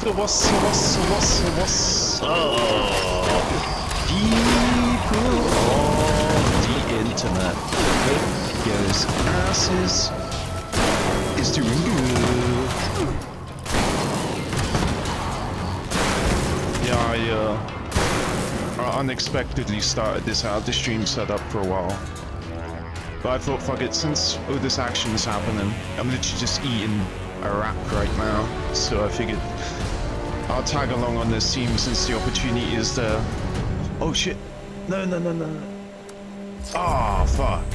What's people of the internet? Hope yours asses is doing good. Yeah, I unexpectedly started this stream setup for a while. But I thought, fuck it, since all this action is happening, I'm literally just eating a wrap right now, so I figured I'll tag along on this team since the opportunity is there. Oh shit. No. Ah, fuck.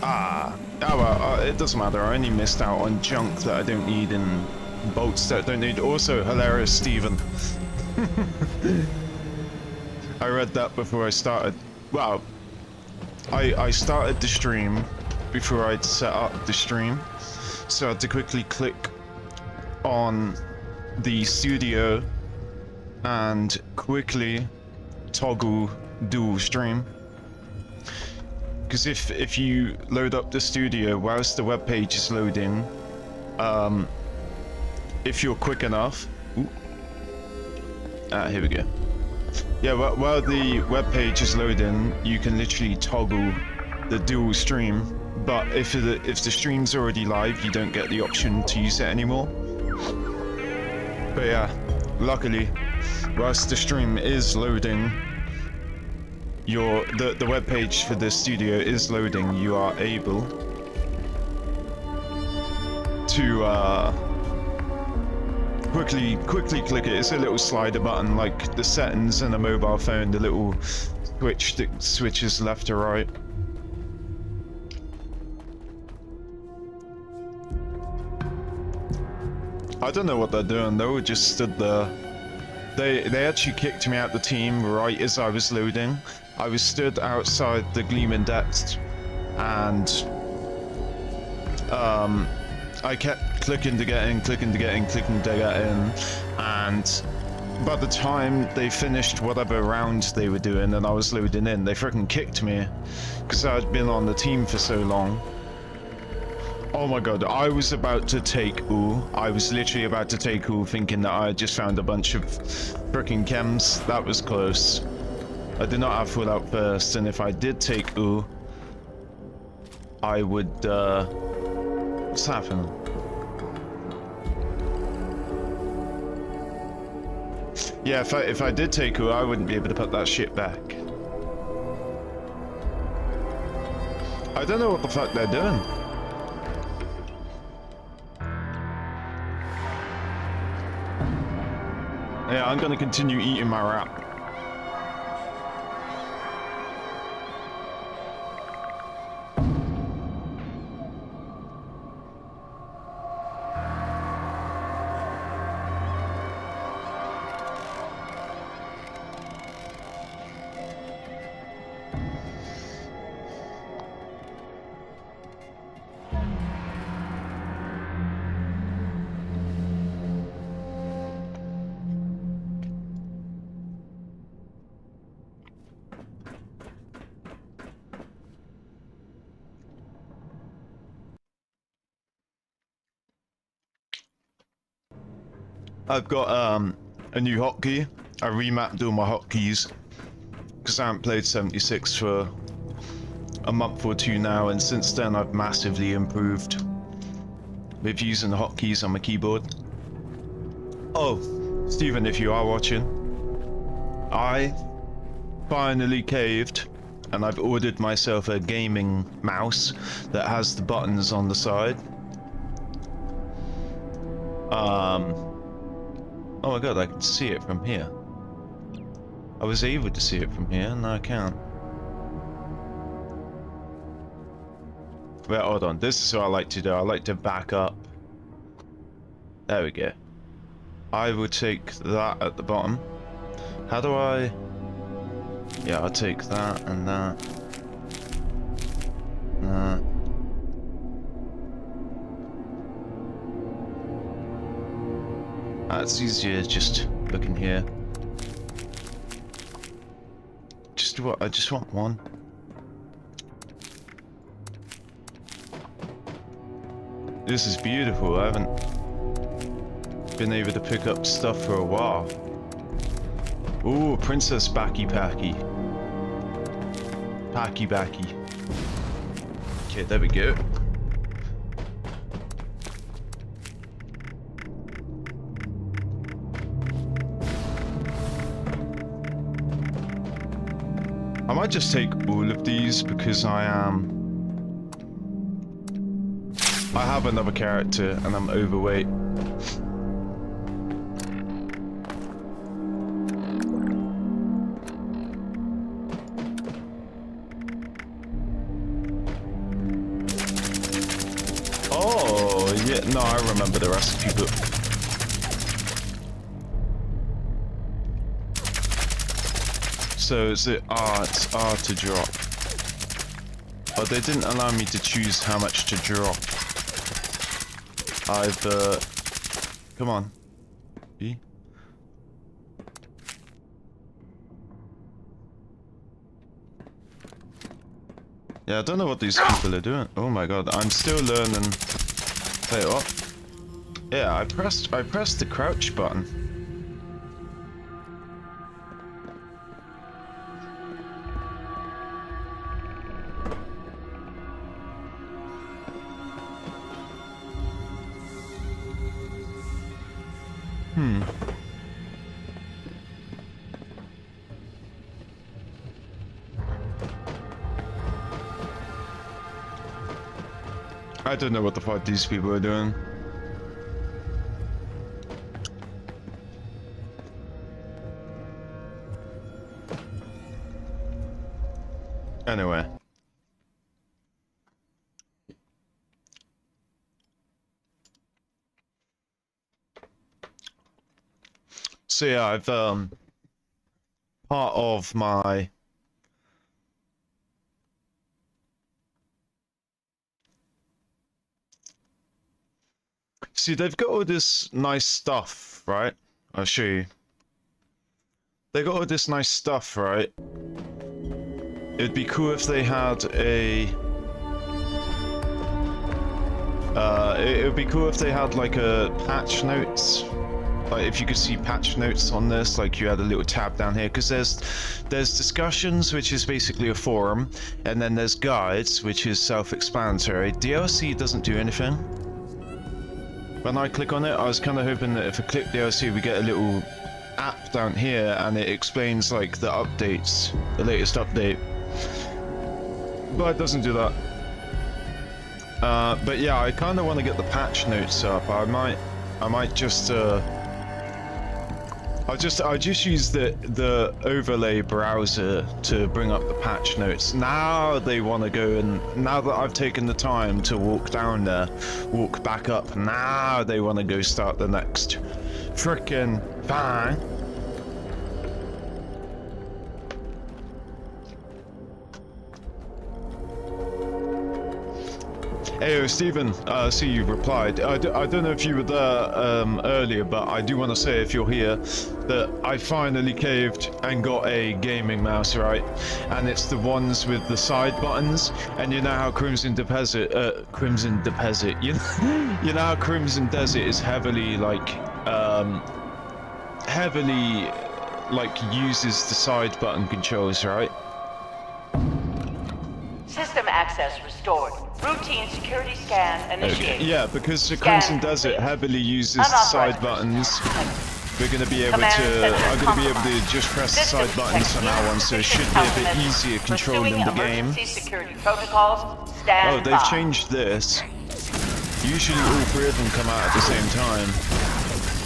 Oh well, it doesn't matter, I only missed out on junk that I don't need and bolts that I don't need. Also, hilarious Steven. I read that before I started. Well, I started the stream before I'd set up the stream, so I had to quickly click on the studio and quickly toggle dual stream, because if you load up the studio whilst the web page is loading, if you're quick enough, here we go. Yeah, while the web page is loading, you can literally toggle the dual stream, but if the stream's already live, you don't get the option to use it anymore. But yeah, luckily, whilst the stream is loading, the web page for the studio is loading, you are able to quickly click it. It's a little slider button like the settings in a mobile phone, the little switch that switches left to right. I don't know what they're doing, they all just stood there. They actually kicked me out the team right as I was loading. I was stood outside the Gleaming Depths and I kept clicking to get in, and by the time they finished whatever round they were doing and I was loading in, they freaking kicked me because I'd been on the team for so long. Oh my god, I was about to take ooh. I was literally about to take ooh, thinking that I had just found a bunch of freaking chems. That was close. I did not have full out first, and if I did take ooh, I would what's happening? Yeah, if I did take ooh, I wouldn't be able to put that shit back. I don't know what the fuck they're doing. Yeah, I'm gonna continue eating my wrap. I've got a new hotkey. I remapped all my hotkeys because I haven't played 76 for a month or two now, and since then I've massively improved with using the hotkeys on my keyboard. Oh, Stephen, if you are watching, I finally caved and I've ordered myself a gaming mouse that has the buttons on the side. Oh my god, I can see it from here. I was able to see it from here, and now I can't. Wait, hold on. This is what I like to do. I like to back up. There we go. I will take that at the bottom. How do I... Yeah, I'll take that and that. That. It's easier just looking here. I just want one. This is beautiful. I haven't been able to pick up stuff for a while. Ooh, Princess Backy Packy. Packy Backy. Okay, there we go. I might just take all of these because I have another character and I'm overweight. Oh, yeah, no, I remember the recipe book. So is it it's R to drop. Oh, they didn't allow me to choose how much to drop. Come on. B. Yeah, I don't know what these people are doing. Oh my god, I'm still learning. Wait, what? Yeah, I pressed the crouch button. I don't know what the fuck these people are doing. Anyway. So yeah, I've part of my see, they've got all this nice stuff, right? I'll show you. They got all this nice stuff, right? It'd be cool if they had a it would be cool if they had like a patch notes. Like if you could see patch notes on this, like you had a little tab down here, because there's discussions, which is basically a forum, and then there's guides, which is self-explanatory. DLC doesn't do anything. When I click on it, I was kind of hoping that if I click DLC, we get a little app down here, and it explains like the updates, the latest update. But it doesn't do that. But yeah, I kind of want to get the patch notes up. I might just I'll just use the overlay browser to bring up the patch notes. Now they want to go, and now that I've taken the time to walk down there, walk back up, now they want to go start the next frickin' thing. Hey, Stephen, I see you replied. I don't know if you were there earlier, but I do want to say, if you're here, that I finally caved and got a gaming mouse, right? And it's the ones with the side buttons. And you know how Crimson Desert, you know how Crimson Desert is heavily uses the side button controls, right? System access restored. Routine security scan initiated. Okay. Yeah, because the Crimson Desert heavily uses the side buttons. I'm gonna be able to just press the side buttons from now on, so it should be a bit easier controlling the game. Oh, they've changed this. Usually all three of them come out at the same time.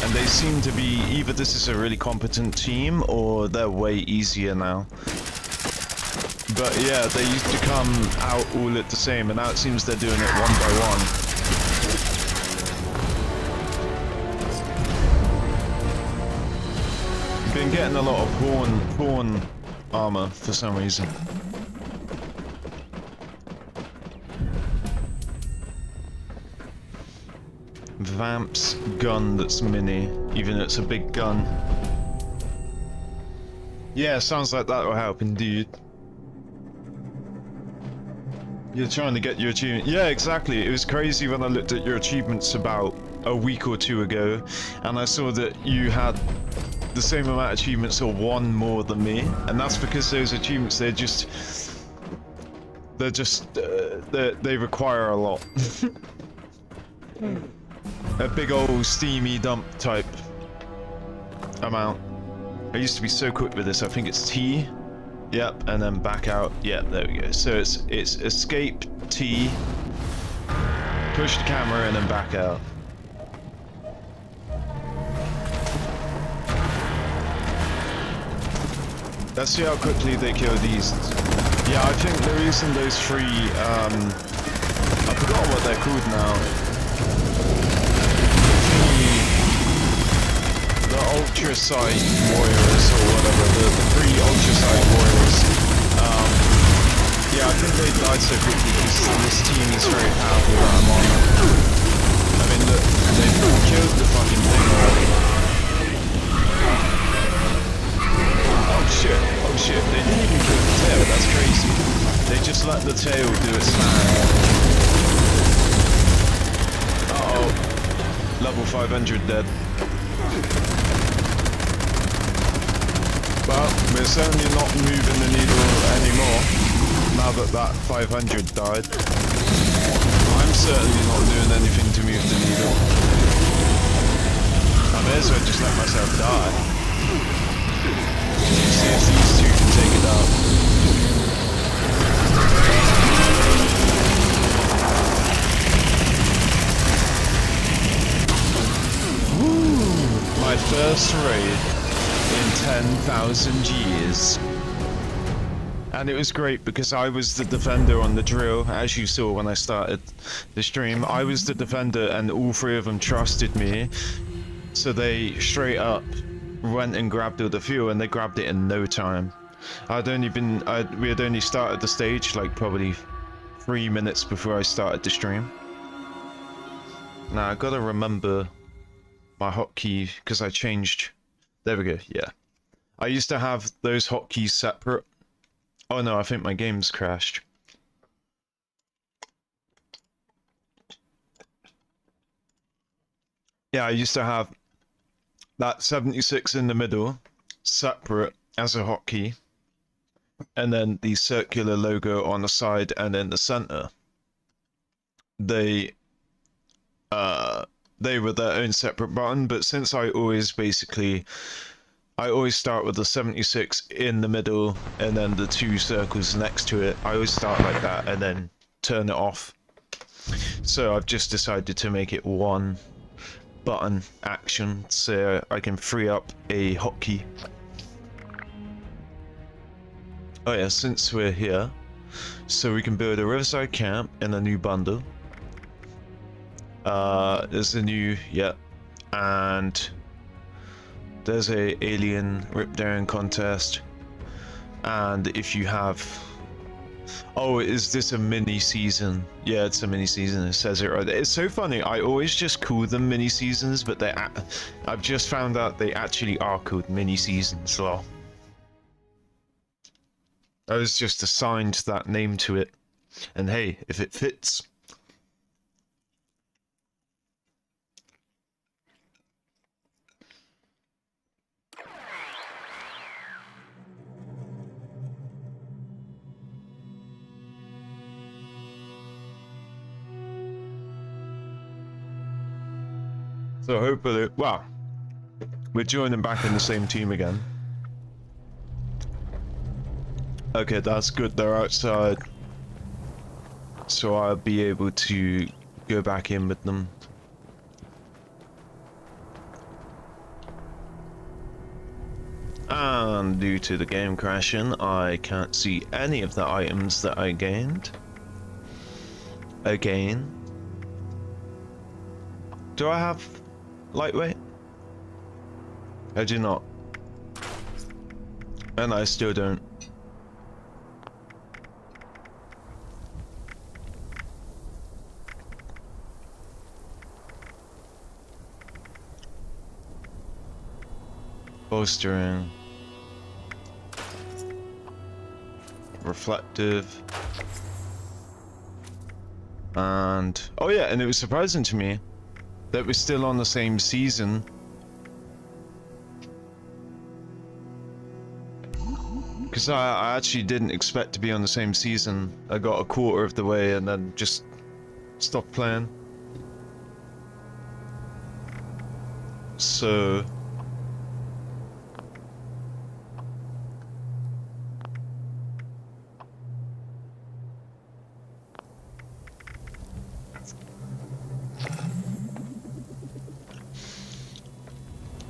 And they seem to be, either this is a really competent team, or they're way easier now. But yeah, they used to come out all at the same, and now it seems they're doing it one by one. I've been getting a lot of pawn armor for some reason. Vamp's gun that's mini, even though it's a big gun. Yeah, sounds like that will help indeed. You're trying to get your achievement. Yeah, exactly. It was crazy when I looked at your achievements about a week or two ago, and I saw that you had the same amount of achievements or one more than me, and that's because those achievements, they require a lot. A big old steamy dump type amount. I used to be so quick with this. I think it's T. Yep, and then back out. Yep, there we go. So it's escape T, push the camera, and then back out. Let's see how quickly they kill these. Yeah, I think the reason those three, I forgot what they're called now. The Ultracite Warriors, or whatever, the three Ultracite Warriors. Yeah, I think they died so quickly because this team is very powerful that I'm on. I mean, look, they've killed the fucking thing already. Oh shit, they didn't even kill the tail, that's crazy. They just let the tail do its thing. Uh-oh. Level 500 dead. But we're certainly not moving the needle anymore, now that that 500 died. I'm certainly not doing anything to move the needle. I may as well just let myself die. See if these two can take it out. Woo! My first raid in 10,000 years. And it was great because I was the defender on the drill, as you saw when I started the stream. I was the defender and all three of them trusted me. So they straight up went and grabbed all the fuel, and they grabbed it in no time. We had only started the stage like probably 3 minutes before I started the stream. Now I gotta remember my hotkey because I changed. There we go. Yeah, I used to have those hotkeys separate. Oh no, I think my game's crashed. Yeah, I used to have that 76 in the middle, separate as a hotkey, and then the circular logo on the side and in the center. They were their own separate button, but since I always start with the 76 in the middle and then the two circles next to it. I always start like that and then turn it off. So I've just decided to make it one button action so I can free up a hotkey. Oh yeah, since we're here, so we can build a riverside camp in a new bundle. There's a new, yeah, and there's a alien ripdown contest, and if you have, oh, is this a mini season? Yeah, it's a mini season. It says it right there. It's so funny. I always just call them mini seasons, but I've just found out they actually are called mini seasons. Lol. I was just assigned that name to it, and hey, if it fits. So hopefully, well, we're joining back in the same team again. Okay, that's good. They're outside, so I'll be able to go back in with them. And due to the game crashing, I can't see any of the items that I gained. Again. Do I have lightweight? I do not. And I still don't. Bolstering. Reflective. And oh yeah, and it was surprising to me that we're still on the same season. Because I actually didn't expect to be on the same season. I got a quarter of the way and then just stopped playing. So...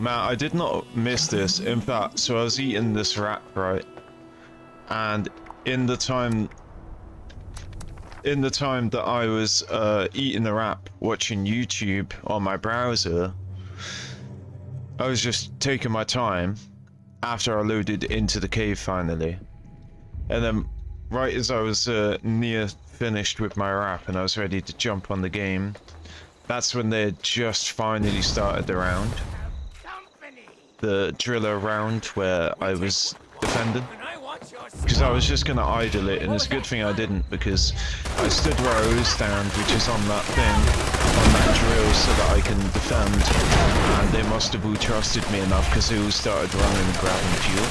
Man, I did not miss this. In fact, so I was eating this wrap, right? And in the time that I was eating the wrap, watching YouTube on my browser, I was just taking my time after I loaded into the cave finally. And then right as I was near finished with my wrap and I was ready to jump on the game, that's when they had just finally started the round. The driller round where I was defending. Because I was just going to idle it, and it's a good thing I didn't, because I stood where I was stand, which is on that thing, on that drill, so that I can defend, and they must have all trusted me enough, because they all started running and grabbing fuel.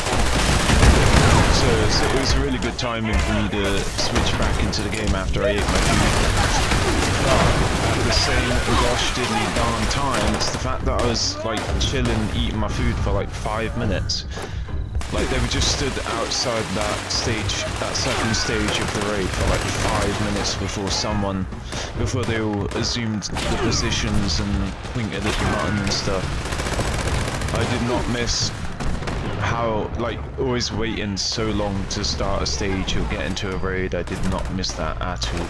So it was a really good timing for me to switch back into the game after I ate my food. But at the same gosh diddly darn time, it's the fact that I was like chilling, eating my food for like 5 minutes. Like they were just stood outside that stage, that second stage of the raid for like 5 minutes before they all assumed the positions and pointed at the button and stuff. I did not miss how, like, always waiting so long to start a stage or get into a raid. I did not miss that at all.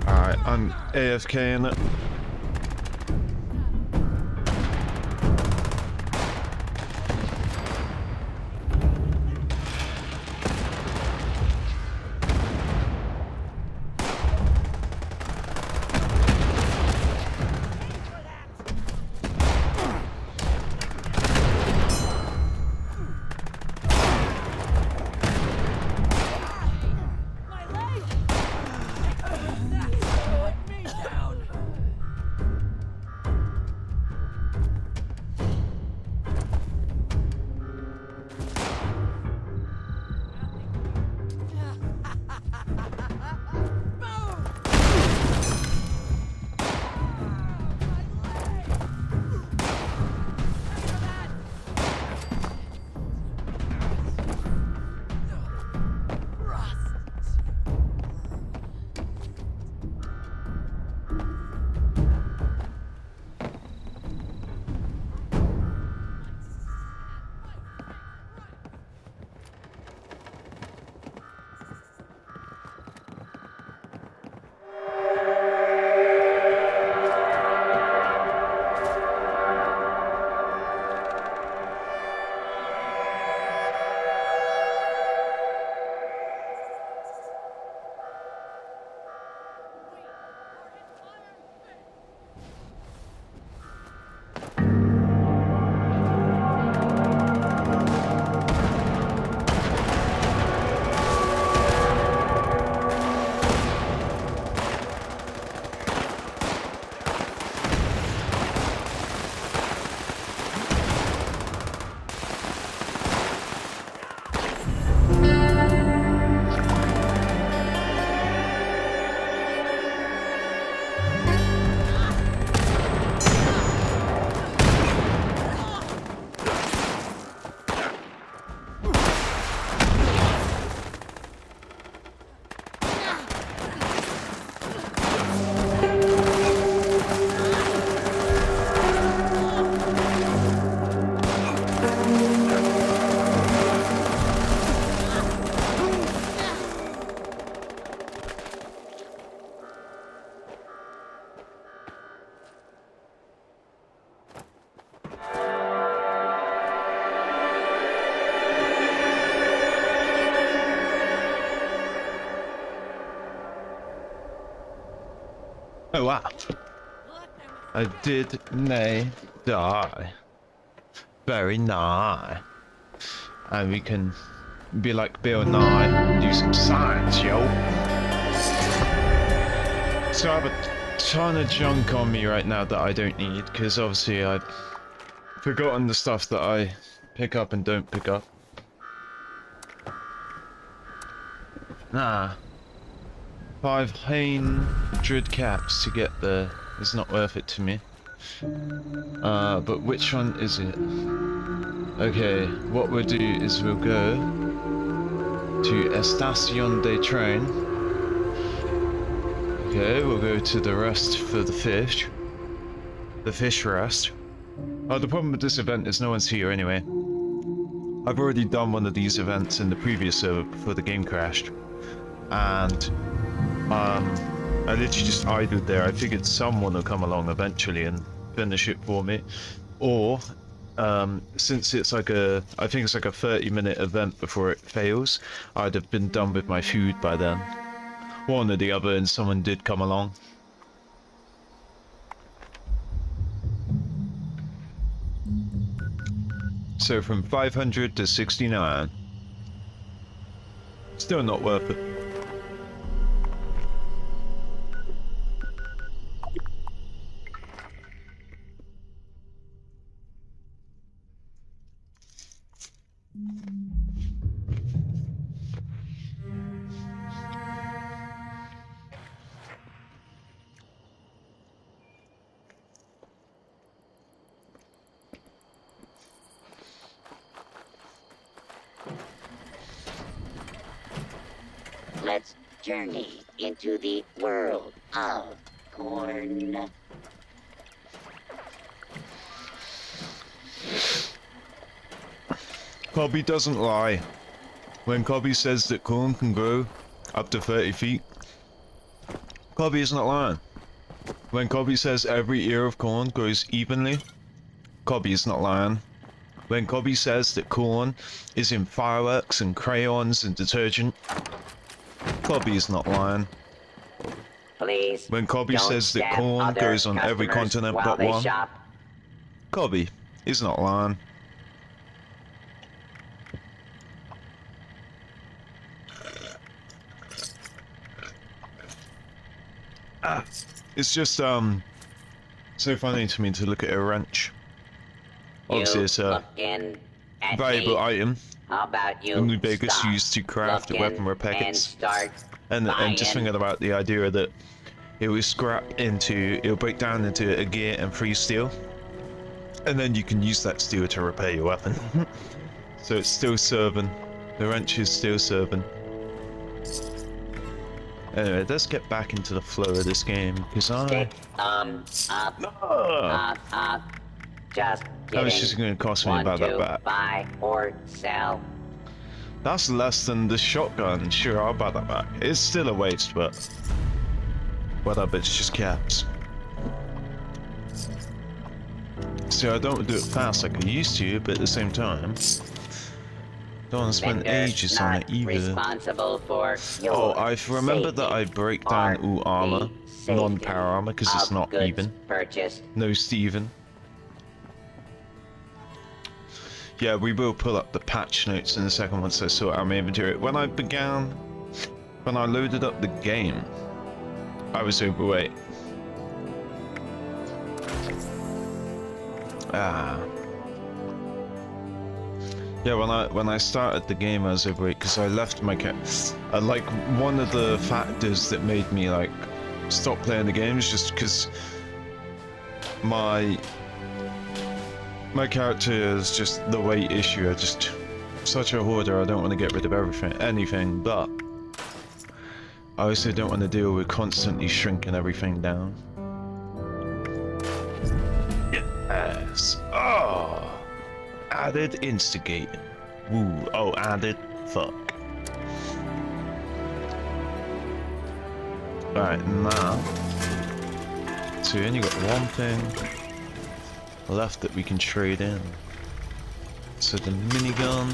Alright, I'm AFK in it. Oh wow. I did nay die. Very nice. and we can be like Bill Nye and do some science, yo. So I have a ton of junk on me right now that I don't need, because obviously I've forgotten the stuff that I pick up and don't pick up. Nah. 500 caps to get there is not worth it to me. But which one is it? Okay, what we'll do is we'll go to Estación de Train. Okay, we'll go to the rest for the fish. The fish rest. Oh, the problem with this event is no one's here anyway. I've already done one of these events in the previous server before the game crashed. And I literally just idled there. I figured someone will come along eventually and finish it for me. Or, since it's like I think it's like a 30-minute event before it fails, I'd have been done with my food by then. One or the other, and someone did come along. So from 500 to 69. Still not worth it. Let's journey into the world of corn. Cobby doesn't lie. When Cobby says that corn can grow up to 30 feet, Cobby is not lying. When Cobby says every ear of corn grows evenly, Cobby is not lying. When Cobby says that corn is in fireworks and crayons and detergent, Cobby is not lying. Please. When Cobby don't says that stab corn other goes on every customers continent while but they one, shop. Cobby is not lying. It's just so funny to me to look at a wrench. Obviously You it's a looking at valuable me? item. How about you Only Vegas stop used to craft looking weapon repair and kits. start And just buying? thinking about the idea that it will it'll break down into a gear and free steel. And then you can use that steel to repair your weapon. So it's still serving. The wrench is still serving. Anyway, let's get back into the flow of this game, because Stick up, just that was kidding. just going to cost me Want about that to back. buy or sell? That's less than the shotgun. Sure, I'll buy that back. It's still a waste, but whatever, it's just caps. See, I don't do it fast like I used to, but at the same time, don't want to spend Vendor ages on not it either. responsible for your Oh, I remember that I safety break or down all armor, the safety non-power armor, because it's of not goods even. purchased. No Steven. Yeah, we will pull up the patch notes in a second once I sort out my inventory. When I loaded up the game, I was overweight. Yeah, when I started the game I was overweight because I left my cat. Like, one of the factors that made me like stop playing the game is just because my character is just the weight issue. I just such a hoarder. I don't want to get rid of anything, but I also don't want to deal with constantly shrinking everything down. Yes. Oh. Added instigating. Woo. Oh, added fuck. Right, now. So we only got one thing left that we can trade in. So the minigun,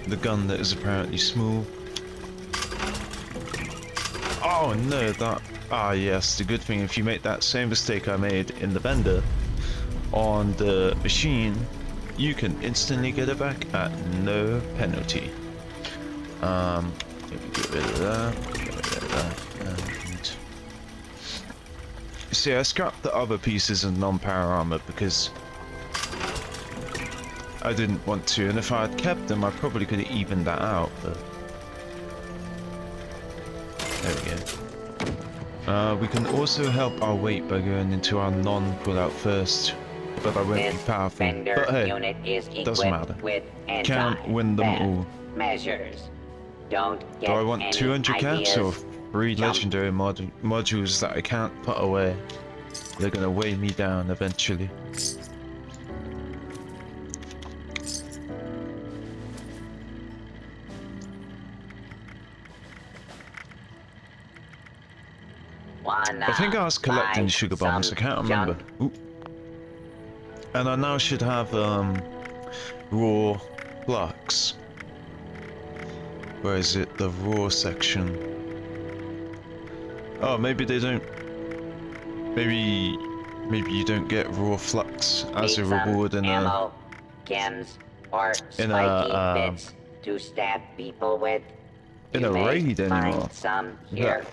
the gun that is apparently small. Oh no, that. Ah, yes, the good thing, if you make that same mistake I made in the vendor on the machine, you can instantly get it back at no penalty. Maybe get rid of that. Get rid of that. And see, I scrapped the other pieces of non-power armor because I didn't want to, and if I had kept them, I probably could have evened that out. But there we go. We can also help our weight by going into our non-pullout first, but I won't be powerful. But hey, doesn't matter. Can't win them all. Measures. Don't get Do I want any 200 caps or ideas. 3 legendary modules that I can't put away? They're gonna weigh me down eventually. I think I was collecting sugar bombs, I can't remember. Ooh. And I now should have raw flux. Where is it? The raw section. Oh, maybe they don't. Maybe you don't get raw flux as a reward in ammo, chems, or spiky bits to stab people with. in You a may raid find anymore. some here.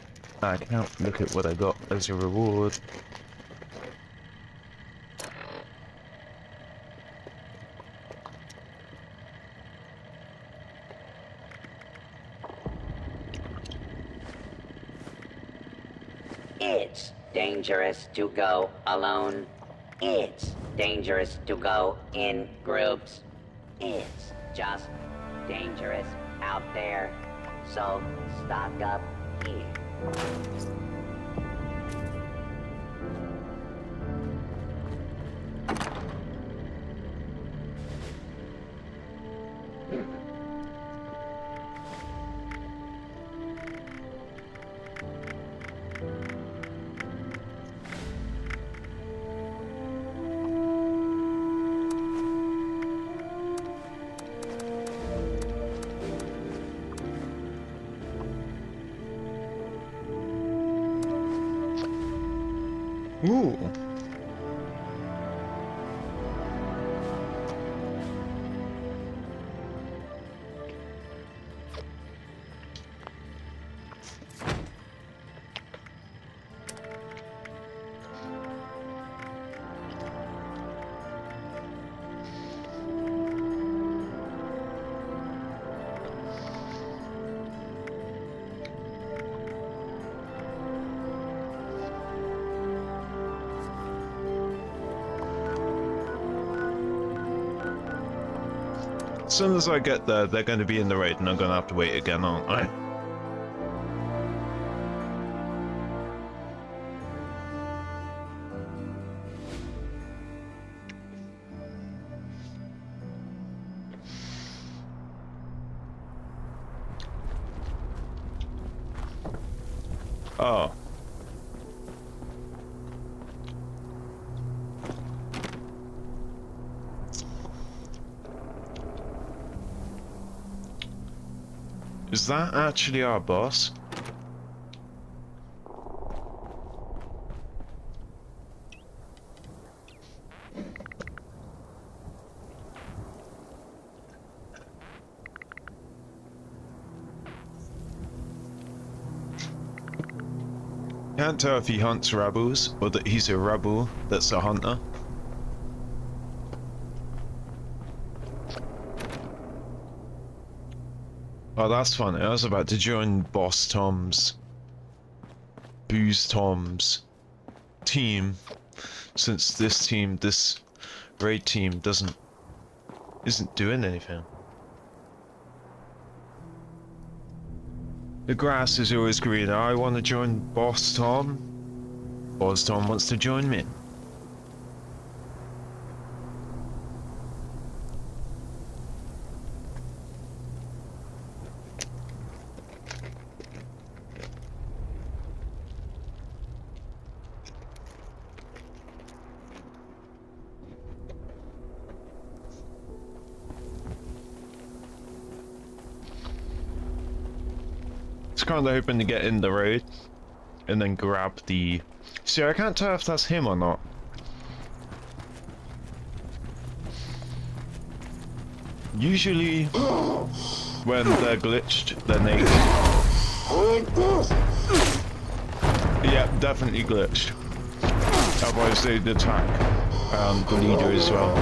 I can't look at what I got as a reward. It's dangerous to go alone. It's dangerous to go in groups. It's just dangerous out there. So stock up here. Ooh. As soon as I get there, they're going to be in the raid and I'm going to have to wait again, aren't I? Oh. Is that actually our boss? Can't tell if he hunts rebels or that he's a rebel that's a hunter. Oh, that's funny. I was about to join Boss Tom's, Booze Tom's team, since this raid team isn't doing anything. The grass is always greener. I want to join Boss Tom. Boss Tom wants to join me. Kind of hoping to get in the road and then grab the... See, I can't tell if that's him or not. Usually, when they're glitched, they're naked. Yeah, definitely glitched. Otherwise, they'd attack the leader as well.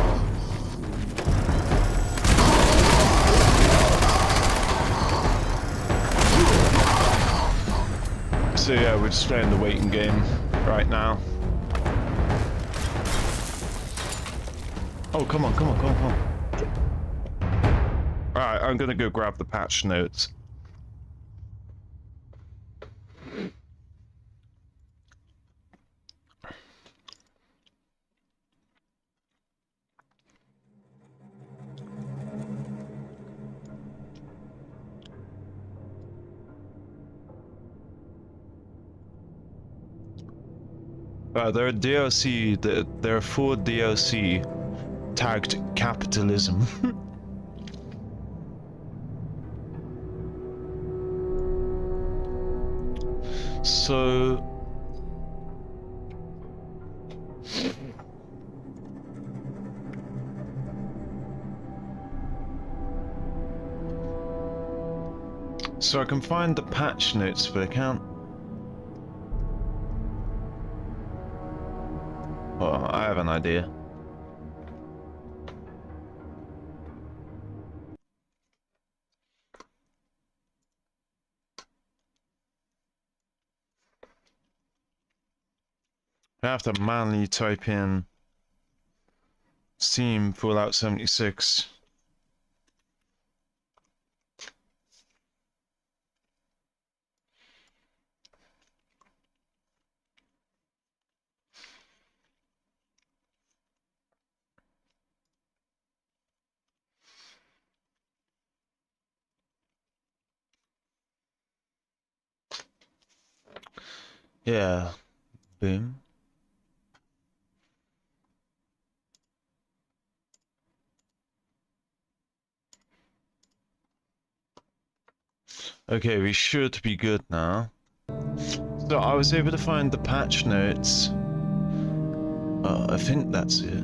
So yeah, we're just playing the waiting game right now. Oh, come on, come on, come on, come on. Alright, I'm gonna go grab the patch notes. There are DLC, there are 4 DLC tagged capitalism. So... So I can find the patch notes, but I can't... Oh, I have an idea. I have to manually type in Steam Fallout 76. Yeah, boom. Okay, we should be good now. So I was able to find the patch notes. I think that's it.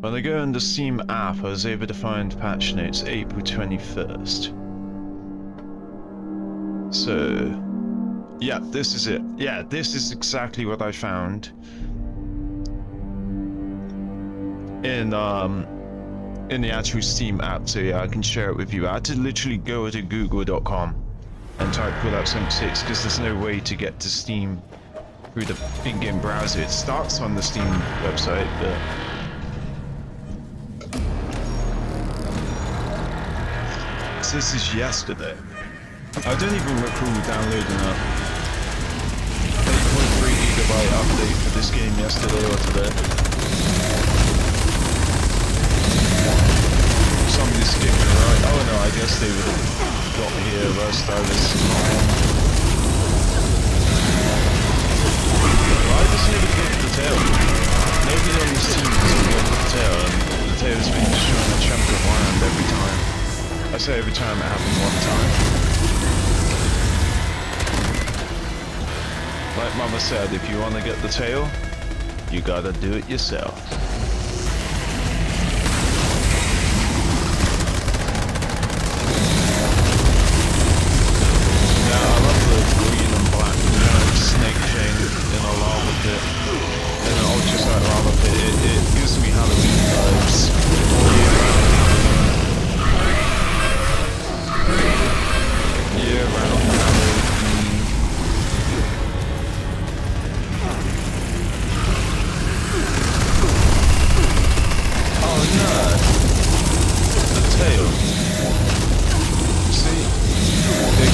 When I go in the Steam app, I was able to find patch notes April 21st. So... yeah, this is it. Yeah, this is exactly what I found. In the actual Steam app, so yeah, I can share it with you. I had to literally go to google.com and type Fallout 76 because there's no way to get to Steam through the in-game browser. It starts on the Steam website, but... so this is yesterday. I don't even recall downloading a 8.3 gigabyte update for this game yesterday or today. Somebody skipped me, right? Oh no, I guess they would have got here whilst I was not on. I just need to get the tail. Nobody on this team doesn't get the tail, and the tail has been destroying a chunk of land every time. I say every time, it happened one time. Like Mama said, if you want to get the tail, you gotta do it yourself. Yeah, I love the green and black kind of snake chain in a lava pit. In an ultrasite lava pit, it gives me Halloween vibes. Year round Halloween. Oh no! The tail. See? They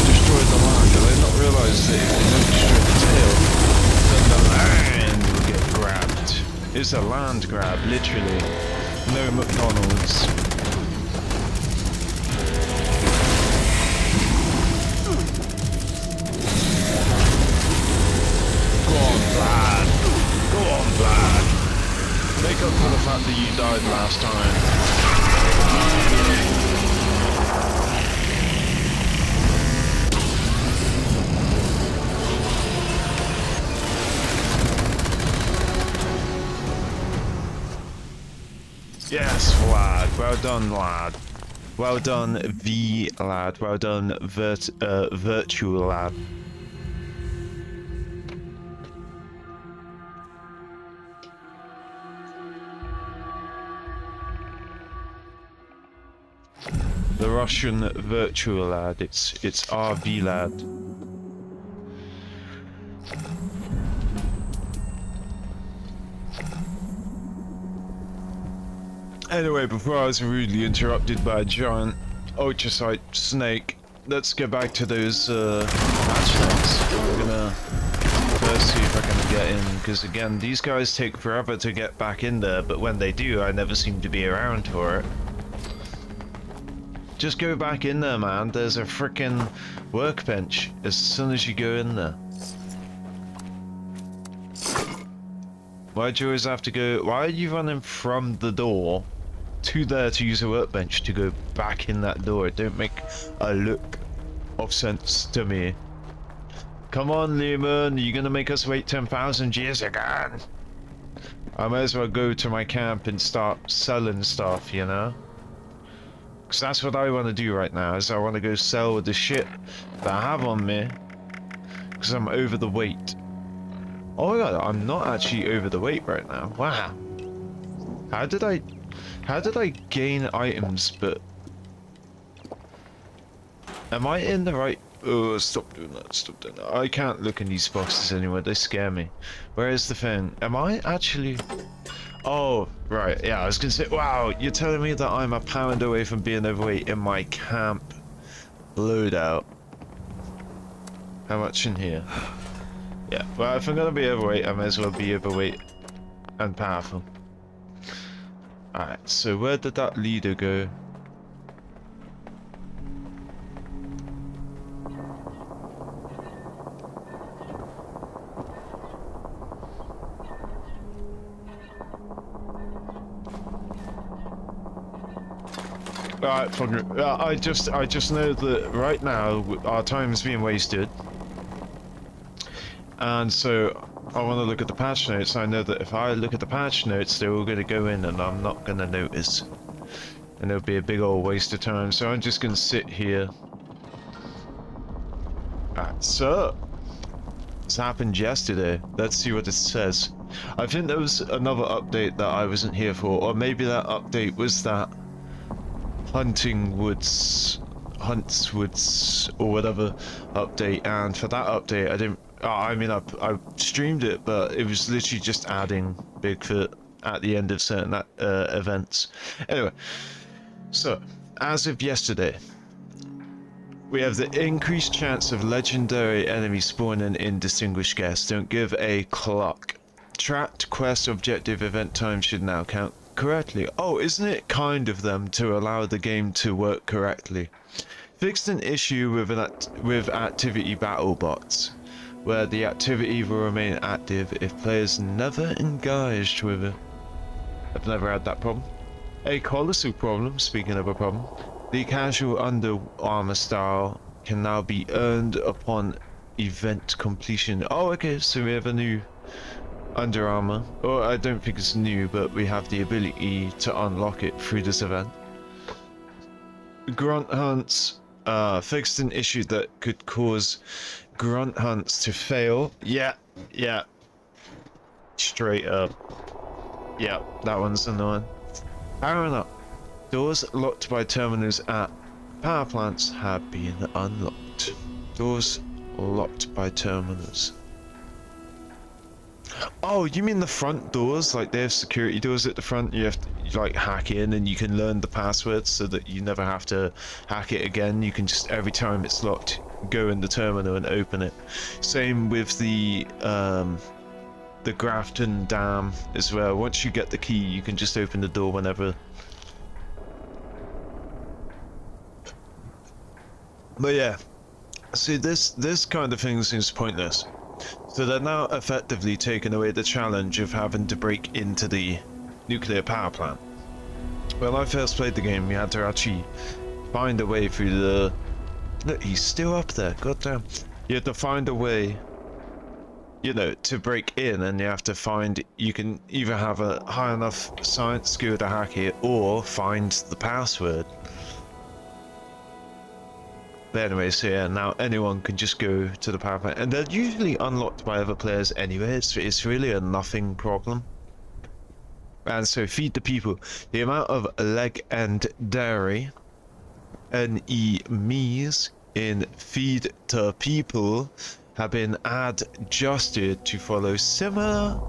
destroyed the land, and they not realised that if they don't destroy the tail, then the land will get grabbed. It's a land grab, literally. No McDonald's. Go on, Vlad. Go on, Vlad. Make up for the fact that you died last time. Yes, lad. Well done, lad. Well done, V lad. Well done, virtual lad. The Russian virtual lad. It's RV lad. Anyway, before I was rudely interrupted by a giant ultrasite snake, let's get back to those patch notes. I'm gonna first see if I can get in, because again, these guys take forever to get back in there, but when they do, I never seem to be around for it. Just go back in there, man. There's a frickin' workbench as soon as you go in there. Why'd you always have to go? Why are you running from the door to there to use a workbench to go back in that door? It don't make a look of sense to me. Come on, Lehman, you're gonna make us wait 10,000 years again. I might as well go to my camp and start selling stuff, you know? Because that's what I want to do right now, is I want to go sell the shit that I have on me. Because I'm over the weight. Oh my god, I'm not actually over the weight right now. Wow. How did I gain items, but... Am I in the right... Oh, stop doing that, stop doing that. I can't look in these boxes anymore, they scare me. Where is the thing? Am I actually... Oh, right, yeah, I was gonna say, wow, you're telling me that I'm a pound away from being overweight in my camp loadout. How much in here? Yeah, well, if I'm gonna be overweight, I may as well be overweight and powerful. Alright, so where did that leader go? Alright, fuck it. I just know that right now our time is being wasted. And so I want to look at the patch notes. I know that if I look at the patch notes, they're all going to go in and I'm not going to notice. And it'll be a big old waste of time. So I'm just going to sit here. Alright, so this happened yesterday. Let's see what it says. I think there was another update that I wasn't here for, or maybe that update was that Hunts Woods or whatever update, and for that update I didn't I mean I streamed it, but it was literally just adding Bigfoot at the end of certain events. Anyway, so as of yesterday we have the increased chance of legendary enemies spawning in distinguished guests. Don't give a clock. Tracked quest objective event time should now count correctly. Oh, isn't it kind of them to allow the game to work correctly? Fixed an issue with activity battle bots, where the activity will remain active if players never engaged with it. I've never had that problem. A colossal problem, speaking of a problem, the casual Under Armour style can now be earned upon event completion. Oh, okay, so we have a new Under Armour. Or I don't think it's new, but we have the ability to unlock it through this event. Grunt hunts. Fixed an issue that could cause grunt hunts to fail. Yeah. Straight up. Yeah, that one's annoying. Powering up. Doors locked by terminals at power plants have been unlocked. Doors locked by terminals. Oh, you mean the front doors? Like they have security doors at the front, you have to like hack in and you can learn the passwords so that you never have to hack it again. You can just, every time it's locked, go in the terminal and open it. Same with the Grafton Dam as well. Once you get the key, you can just open the door whenever. But yeah, see, this kind of thing seems pointless. So they're now effectively taking away the challenge of having to break into the nuclear power plant. When I first played the game, we had to actually find a way through the... Look, he's still up there, goddamn. You had to find a way you know, to break in, and you have to find, you can either have a high enough science skill to hack it or find the password. But anyway, so yeah, now anyone can just go to the power plant, and they're usually unlocked by other players anyway. It's really a nothing problem. And so feed the people. The amount of leg and dairy, NE-MEs, in feed the people have been adjusted to follow similar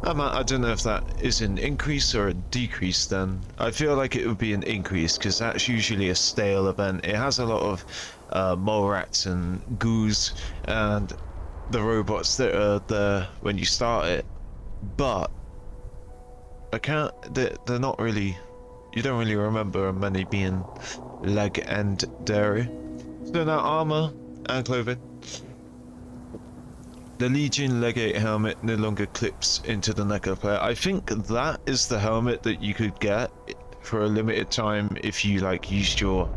amount. I don't know if that is an increase or a decrease then. I feel like it would be an increase because that's usually a stale event. It has a lot of mole rats and goos and the robots that are there when you start it, but they're not really, you don't really remember many being leg and dairy. So now armor and clothing. The Legion Legate helmet no longer clips into the neck of the player. I think that is the helmet that you could get for a limited time if you like used your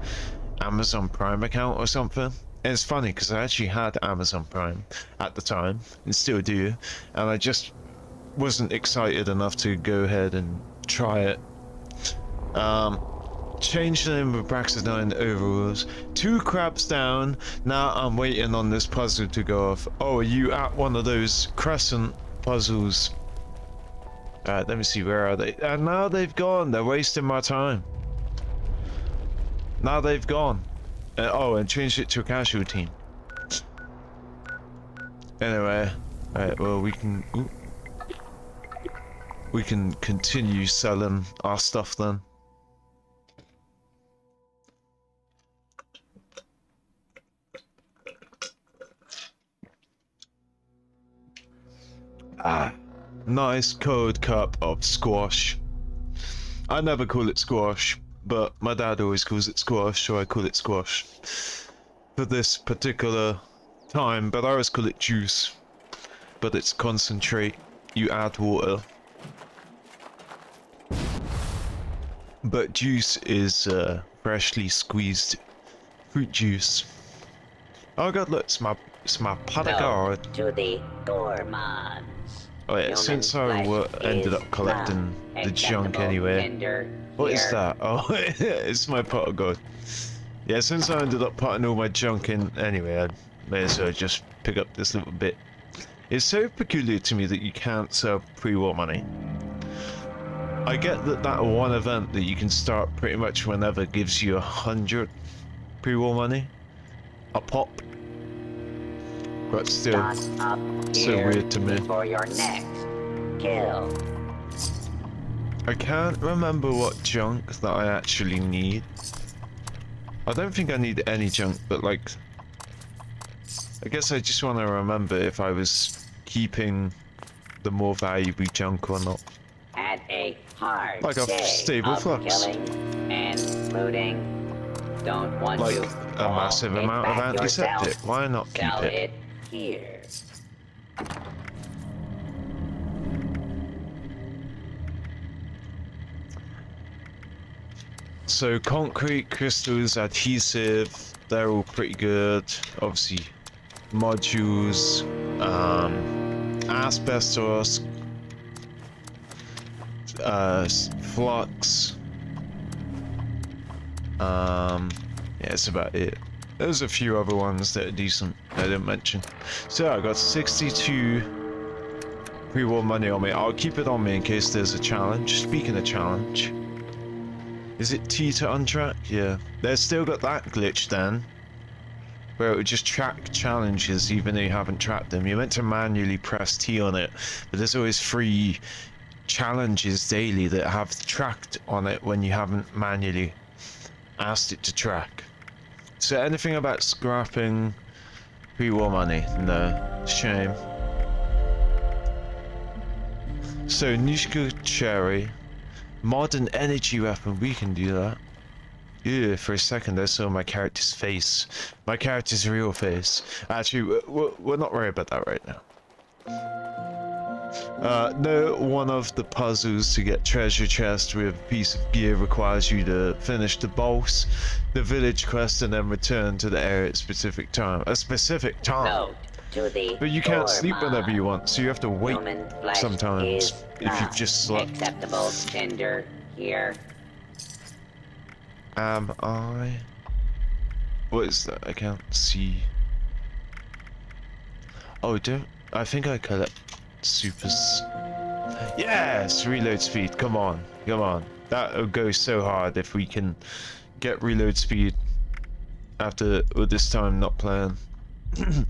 Amazon Prime account or something. And it's funny because I actually had Amazon Prime at the time and still do, and I just wasn't excited enough to go ahead and try it. Change the name of Braxidine overalls. 2 crabs down. Now I'm waiting on this puzzle to go off. Oh, are you at one of those crescent puzzles? Alright, let me see, where are they? And now they've gone. They're wasting my time. Now they've gone. Oh, and changed it to a casual team. Anyway, alright, well we can continue selling our stuff then. Ah, nice cold cup of squash. I never call it squash, but my dad always calls it squash, so I call it squash for this particular time. But I always call it juice, but it's concentrate. You add water, but juice is freshly squeezed fruit juice. Oh god, look, it's my pot of gourd. To the gourmands. Oh yeah, since I ended up collecting the junk anyway. What is that? Oh, it's my pot of gold. Yeah, since I ended up putting all my junk in anyway, I may as well just pick up this little bit. It's so peculiar to me that you can't sell pre-war money. I get that one event that you can start pretty much whenever gives you 100 pre-war money a pop. But still, so weird to me. For your next kill. I can't remember what junk that I actually need. I don't think I need any junk, but like, I guess I just want to remember if I was keeping the more valuable junk or not. At a hard like a day stable of flux. Killing and looting. Don't want Like to a massive amount of antiseptic. yourself. Why not keep Sell it? it here. So concrete, crystals, adhesive, they're all pretty good. Obviously, modules, asbestos, flux. Yeah, that's about it. There's a few other ones that are decent I didn't mention. So I got 62 pre-war money on me. I'll keep it on me in case there's a challenge. Speaking of challenge, is it T to untrack? Yeah. They've still got that glitch then, where it would just track challenges even though you haven't tracked them. You're meant to manually press T on it, but there's always free challenges daily that have tracked on it when you haven't manually asked it to track. So anything about scrapping pre-war money? No. Shame. So Nishka Cherry. Modern energy weapon, we can do that. Yeah, for a second I saw my character's face. My character's real face. Actually, we're not worried about that right now. No, one of the puzzles to get treasure chest with a piece of gear requires you to finish the boss, the village quest, and then return to the area at a specific time. Note, to the But you can't sleep gourmand. whenever you want, so you have to wait Human flesh sometimes is if you've not just slept. acceptable tender here. Am I? What is that? I can't see. Oh, don't. I think I collect supers. Yes! Reload speed. Come on. Come on. That'll go so hard if we can get reload speed after all this time not playing.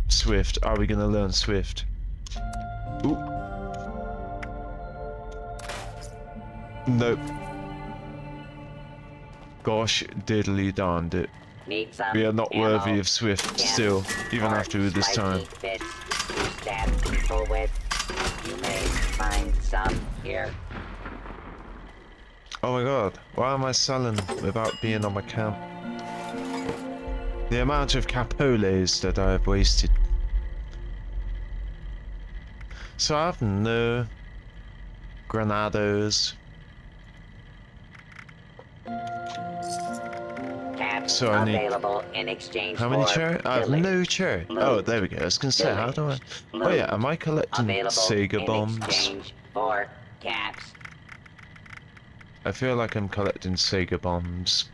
Swift. Are we gonna learn Swift? Ooh. Nope. Gosh diddly darned it. Need some We are not ammo. worthy of Swift Can still, even or after this spiky time. bits to stab people with. You may find some here. Oh my god, why am I selling without being on my camp? The amount of capoles that I have wasted. So I have no granados. Caps So I need- available in exchange How many for cherry? I have pillage. no cherry. Oh, there we go. I was gonna say, how do I? Oh yeah, am I collecting Available Sega in bombs? exchange for caps. I feel like I'm collecting Sega bombs.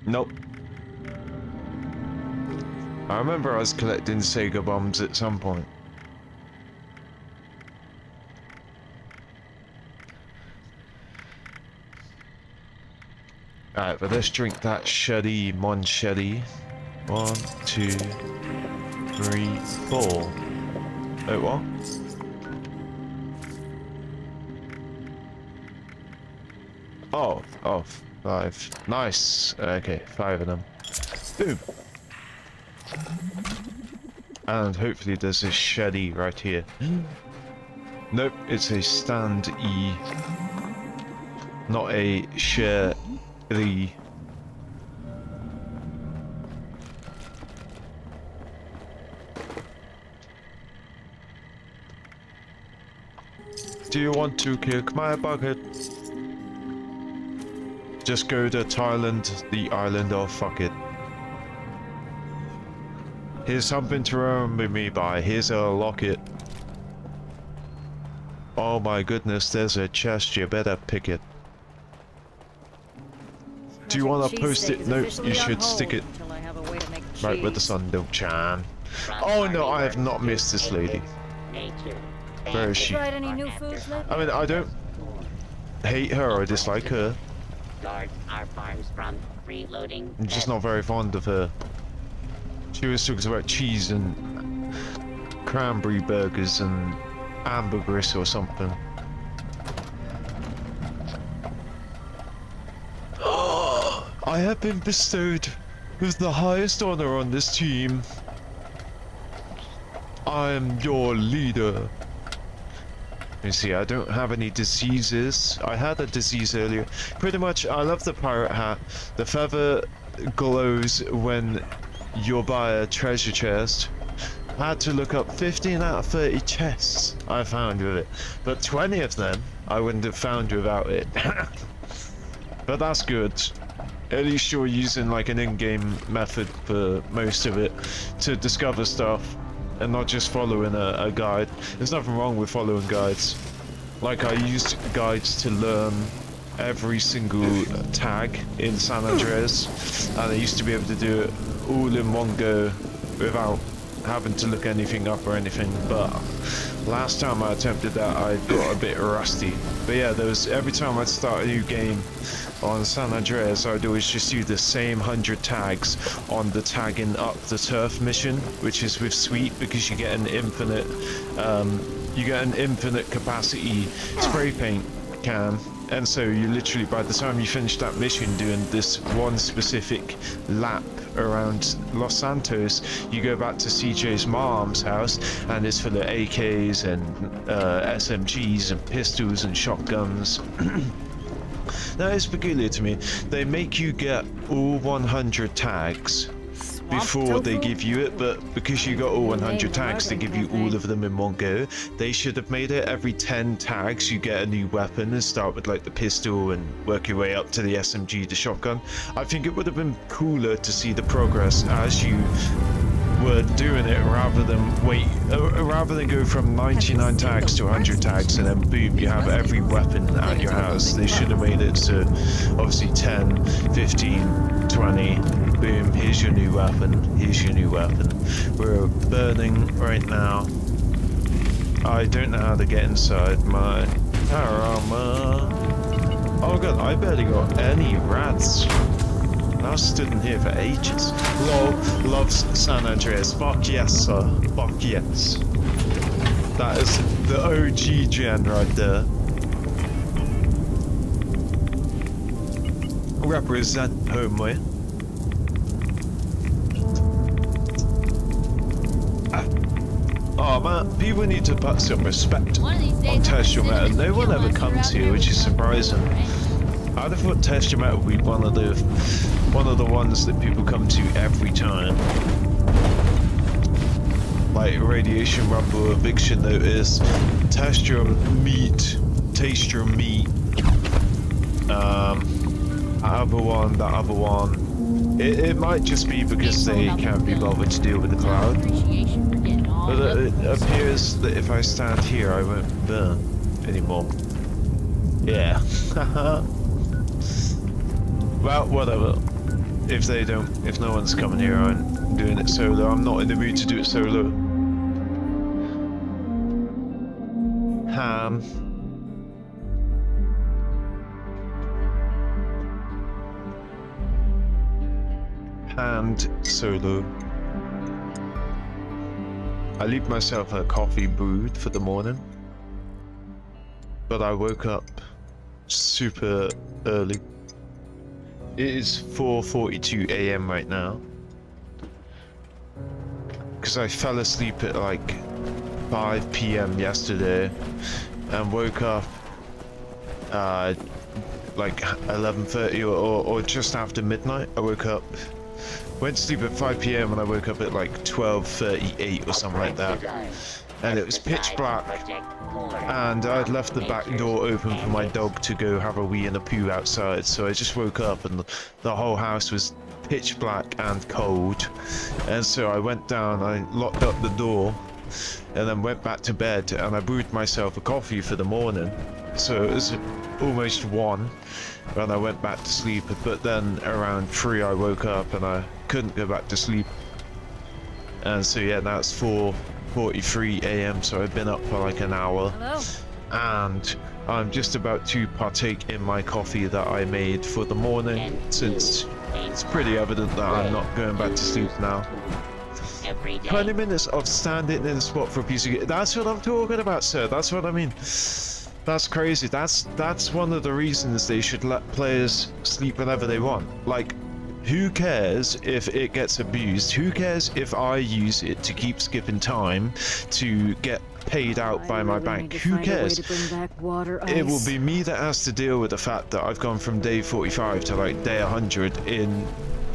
Nope. I remember I was collecting Sega bombs at some point. Alright, but let's drink that shoddy Monchetti. 1, 2, 3, 4. Oh, what? Oh, 5. Nice. Okay, 5 of them. Boom. And hopefully there's a shoddy right here. Nope, it's a stand E. Not a share E. Do you want to kick my bucket? Just go to Thailand, the island of fuck it. Here's something to remember me by. Here's a locket. Oh my goodness, there's a chest. You better pick it. Do you want to post it? Nope, you should stick it right where the sun don't shine. Oh no, I have not missed this lady. Where is she? Tried any new foods lately? I mean, I don't hate her or dislike her. Guard our farms from reloading. I'm just not very fond of her. She always talks about cheese and cranberry burgers and ambergris or something. I have been bestowed with the highest honor on this team. I am your leader. You see, I don't have any diseases. I had a disease earlier. Pretty much, I love the pirate hat. The feather glows when you're by a treasure chest. I had to look up 15 out of 30 chests I found with it. But 20 of them I wouldn't have found without it. But that's good. At least you're using like an in-game method for most of it to discover stuff and not just following a guide. There's nothing wrong with following guides. Like I used guides to learn every single tag in San Andreas, and I used to be able to do it all in one go without having to look anything up or anything, but last time I attempted that I got a bit rusty. But yeah, there was every time I'd start a new game on San Andreas, I'd always just do the same 100 tags on the tagging up the turf mission, which is with Sweet, because you get an infinite capacity spray paint can. And so you literally, by the time you finish that mission doing this one specific lap around Los Santos, you go back to CJ's mom's house and it's full of AKs and SMGs and pistols and shotguns. That is peculiar to me. They make you get all 100 tags before they give you it, but because you got all 100 tags, they give you all of them in one go. They should have made it every 10 tags you get a new weapon and start with like the pistol and work your way up to the SMG, the shotgun. I think it would have been cooler to see the progress as you were doing it rather than go from 99 tags to 100 tags and then boom, you have every weapon at your house. They should have made it so obviously 10, 15, 20, boom, here's your new weapon, here's your new weapon. We're burning right now. I don't know how to get inside my power armor. Oh god, I barely got any rats. I stood in here for ages. Lol, loves San Andreas. Fuck yes, sir. Fuck yes. That is the OG gen right there. Represent homeway. Oh man, people need to put some respect on Test Your Metal. No one ever comes here, which is surprising. I'd have thought Test Your Metal would be one of the ones that people come to every time. Like Radiation Rumble, Eviction Notice, Test Your Meat, Taste Your Meat. That other one. It might just be because they can't be bothered to deal with the cloud. But it appears that if I stand here, I won't burn anymore. Yeah. Well, whatever. If no one's coming here, I'm doing it solo. I'm not in the mood to do it solo. Ham. And solo. I leave myself a coffee brewed for the morning. But I woke up super early. It is 4:42 AM right now. Because I fell asleep at like 5 PM yesterday and woke up like 11:30 or just after midnight. I woke up, went to sleep at 5 PM and I woke up at like 12:38 or something like that. And it was pitch black. And I'd left the back door open for my dog to go have a wee and a poo outside, so I just woke up and the whole house was pitch black and cold. And so I went down, I locked up the door, and then went back to bed, and I brewed myself a coffee for the morning. So it was almost 1 when I went back to sleep, but then around 3 I woke up and I couldn't go back to sleep. And so yeah, now it's 4:43 AM, so I've been up for like an hour. Hello. And I'm just about to partake in my coffee that I made for the morning, since it's pretty evident that I'm not going back to sleep now. 20 minutes of standing in a spot for a piece of... That's what I'm talking about, sir. That's what I mean. That's crazy. That's one of the reasons they should let players sleep whenever they want. Like, who cares if it gets abused? Who cares if I use it to keep skipping time to get paid out by my bank? Who cares? It will be me that has to deal with the fact that I've gone from day 45 to like day 100 in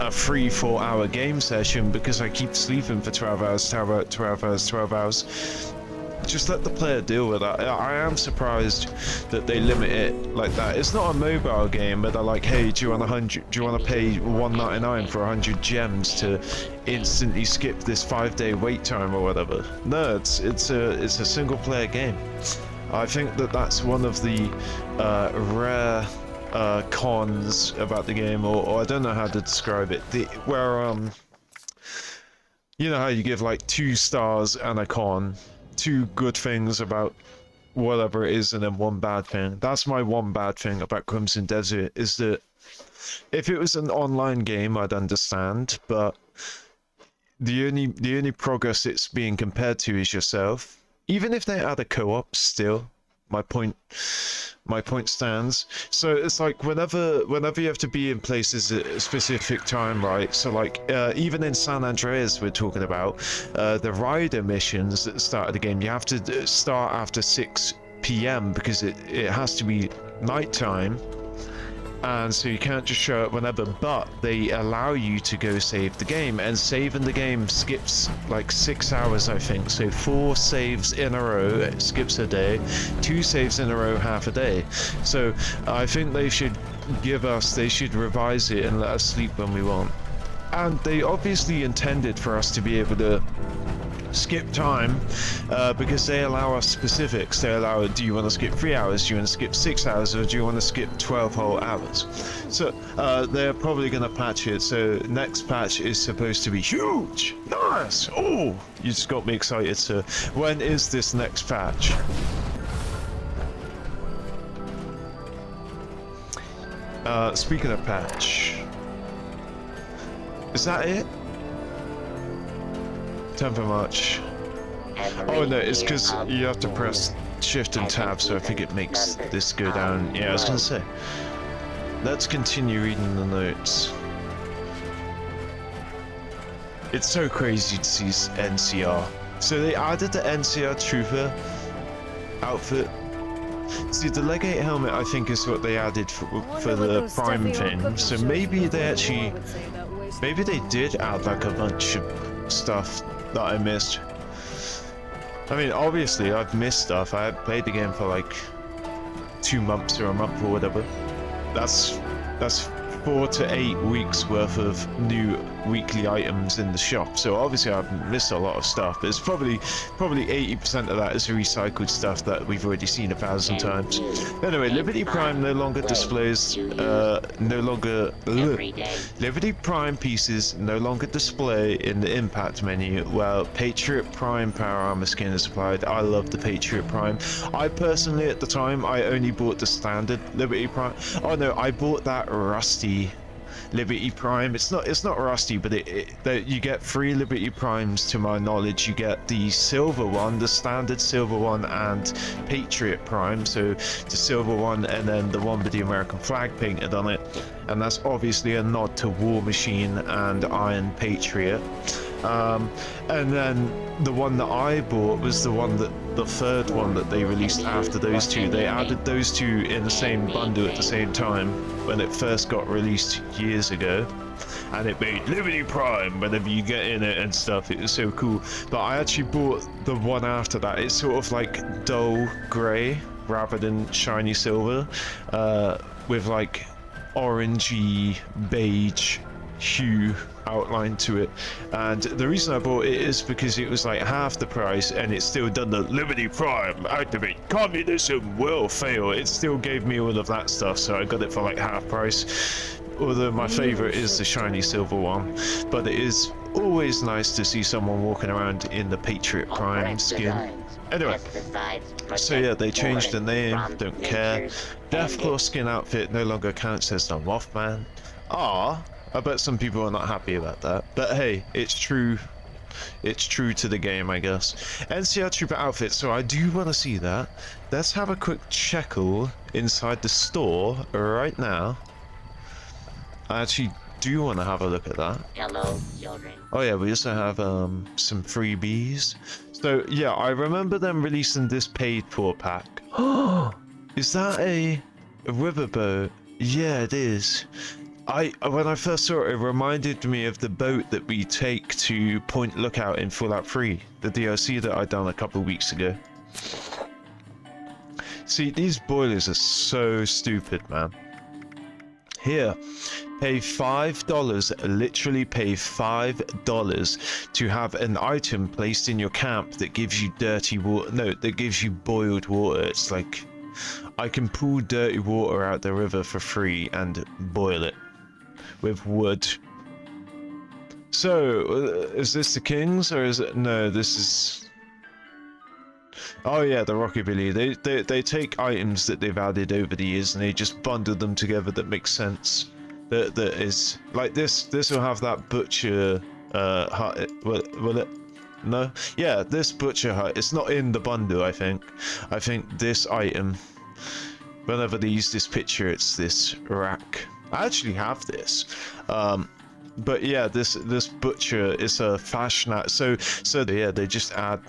a 3-4 hour game session because I keep sleeping for 12 hours, 12 hours. Just let the player deal with that. I am surprised that they limit it like that. It's not a mobile game, but they're like, hey, do you want to pay $1.99 for 100 gems to instantly skip this 5-day wait time or whatever? No, it's a single player game. I think that that's one of the rare cons about the game, or I don't know how to describe it. Where you know how you give like 2 stars and a con. 2 good things about whatever it is and then 1 bad thing. That's my 1 bad thing about Crimson Desert, is that if it was an online game I'd understand, but the only progress it's being compared to is yourself. Even if they add a co-op, still my point stands. So it's like whenever you have to be in places at a specific time, right? So like even in San Andreas we're talking about the rider missions at the start of the game, you have to start after 6 PM because it has to be nighttime, and so you can't just show up whenever, but they allow you to go save the game, and saving the game skips like 6 hours, I think. So 4 saves in a row, it skips a day, 2 saves in a row, half a day. So I think they should revise it and let us sleep when we want. And they obviously intended for us to be able to skip time, because they allow us specifics. They allow, do you want to skip 3 hours, do you want to skip 6 hours, or do you want to skip 12 whole hours? So they're probably going to patch it. So next patch is supposed to be huge. Nice. Oh, you just got me excited. So when is this next patch? Speaking of patch, is that it? 10th of March. Oh no, it's because you have to press shift and tab, so I think it makes this go down. Yeah, I was gonna say. Let's continue reading the notes. It's so crazy to see NCR. So they added the NCR Trooper outfit. See, the Legate helmet, I think, is what they added for the Prime thing. So maybe they actually, maybe they did add like a bunch of stuff that I missed. I mean, obviously I've missed stuff. I had played the game for like 2 months or a month or whatever. That's 4 to 8 weeks worth of new weekly items in the shop. So obviously I've missed a lot of stuff, but it's probably 80% of that is recycled stuff that we've already seen 1,000 times. Anyway, Liberty Prime no longer displays Liberty Prime pieces no longer display in the impact menu, while Patriot Prime power armor skin is applied. I love the Patriot Prime. I personally, at the time, I only bought the standard Liberty Prime. Oh no, I bought that rusty Liberty Prime. It's not rusty, but you get 3 Liberty Primes to my knowledge. You get the silver one, the standard silver one, and Patriot Prime, so the silver one and then the one with the American flag painted on it, and that's obviously a nod to War Machine and Iron Patriot. And then the one that I bought was the third one that they released after those two. They added those two in the same bundle at the same time when it first got released years ago, and it made Liberty Prime whenever you get in it and stuff. It was so cool. But I actually bought the one after that. It's sort of like dull grey rather than shiny silver, with like orangey beige hue outline to it. And the reason I bought it is because it was like half the price, and it's still done the Liberty Prime activate communism will fail. It still gave me all of that stuff, so I got it for like half price. Although my favorite is the shiny silver one, but it is always nice to see someone walking around in the Patriot Prime skin. Anyway, so yeah, they changed the name, don't care. Deathclaw skin outfit no longer counts as the Mothman. Ah, I bet some people are not happy about that, but hey, it's true. It's true to the game, I guess. NCR Trooper outfit, so I do want to see that. Let's have a quick checkle inside the store right now. I actually do want to have a look at that. Hello, children. Oh yeah, we also have some freebies. So yeah, I remember them releasing this paid for pack. Oh, is that a riverboat? Yeah, it is. When I first saw it, it reminded me of the boat that we take to Point Lookout in Fallout 3, the DLC that I'd done a couple of weeks ago. See, these boilers are so stupid, man. Here, pay $5, literally pay $5 to have an item placed in your camp that gives you dirty water. No, that gives you boiled water. It's like, I can pull dirty water out the river for free and boil it with wood. So, is this the Kings, or is it? No, this is... Oh yeah, the Rockabilly. They take items that they've added over the years and they just bundle them together that makes sense. That is... Like this will have that butcher hut. Will it? No? Yeah, this butcher hut. It's not in the bundle, I think. I think this item... Whenever they use this picture, it's this rack. I actually have this, but yeah, this butcher is a fashion. So yeah, they just add.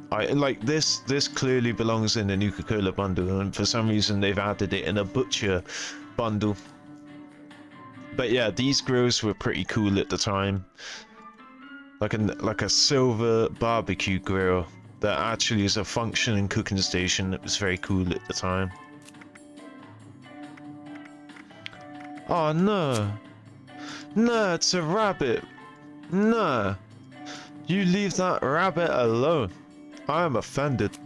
Like this clearly belongs in the Nuka-Cola bundle, and for some reason they've added it in a butcher bundle. But yeah, these grills were pretty cool at the time. Like a silver barbecue grill that actually is a functioning cooking station. It was very cool at the time. Oh no. No, it's a rabbit. No. You leave that rabbit alone. I am offended.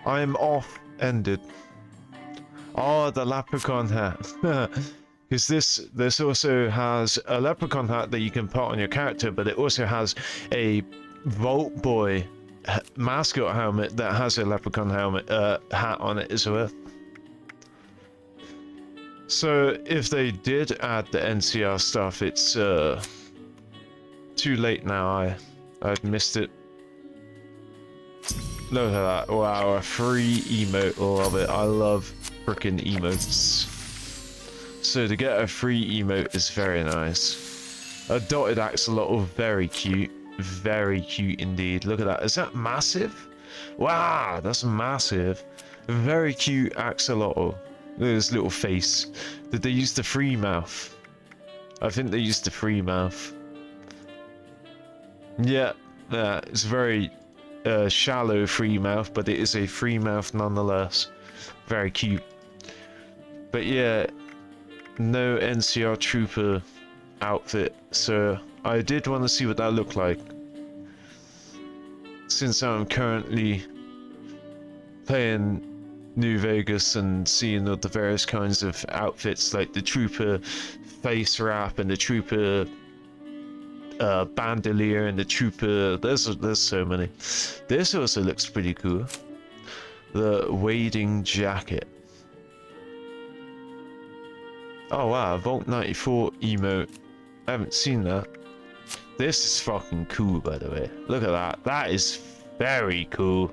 I am off-ended. Oh, the leprechaun hat. Because this also has a leprechaun hat that you can put on your character, but it also has a Vault Boy mascot helmet that has a leprechaun helmet hat on it as well. So if they did add the NCR stuff, it's too late now. I've missed it. Look at that! Wow, a free emote. Love it. I love freaking emotes. So to get a free emote is very nice. A dotted axolotl, very cute. Very cute indeed. Look at that. Is that massive? Wow, that's massive. Very cute axolotl. Look at his little face. Did they use the free mouth? I think they used the free mouth. Yeah, it's very shallow free mouth, but it is a free mouth nonetheless. Very cute. But yeah, no NCR Trooper outfit, so I did want to see what that looked like. Since I'm currently playing New Vegas and seeing all the various kinds of outfits, like the Trooper face wrap and the Trooper bandolier and the Trooper, there's so many. This also looks pretty cool. The wading jacket. Oh wow, Vault 94 emote. I haven't seen that. This is fucking cool, by the way. Look at that. That is very cool.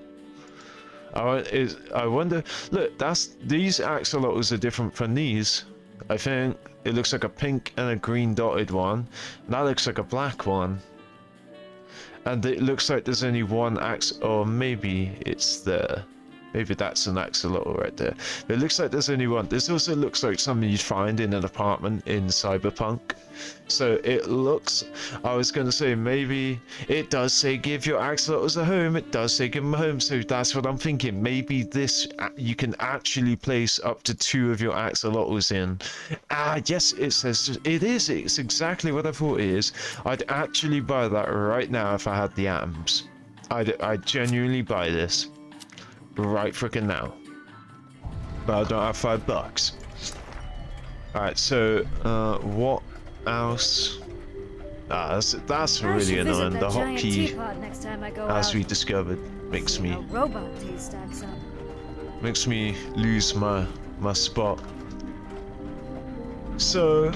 I wonder. Look, these axolotls are different from these. I think it looks like a pink and a green dotted one. That looks like a black one. And it looks like there's only one or maybe it's there. Maybe that's an axolotl right there. But it looks like there's only one. This also looks like something you'd find in an apartment in Cyberpunk. So it looks, I was going to say, maybe it does say give your axolotls a home. It does say give them a home. So that's what I'm thinking. Maybe this, you can actually place up to 2 of your axolotls in. Yes, it says, it is. It's exactly what I thought it is. I'd actually buy that right now if I had the atoms. I'd genuinely buy this. Right freaking now. But I don't have $5. Alright, so what else? That's really annoying. The hotkey, as we discovered, makes me lose my spot. So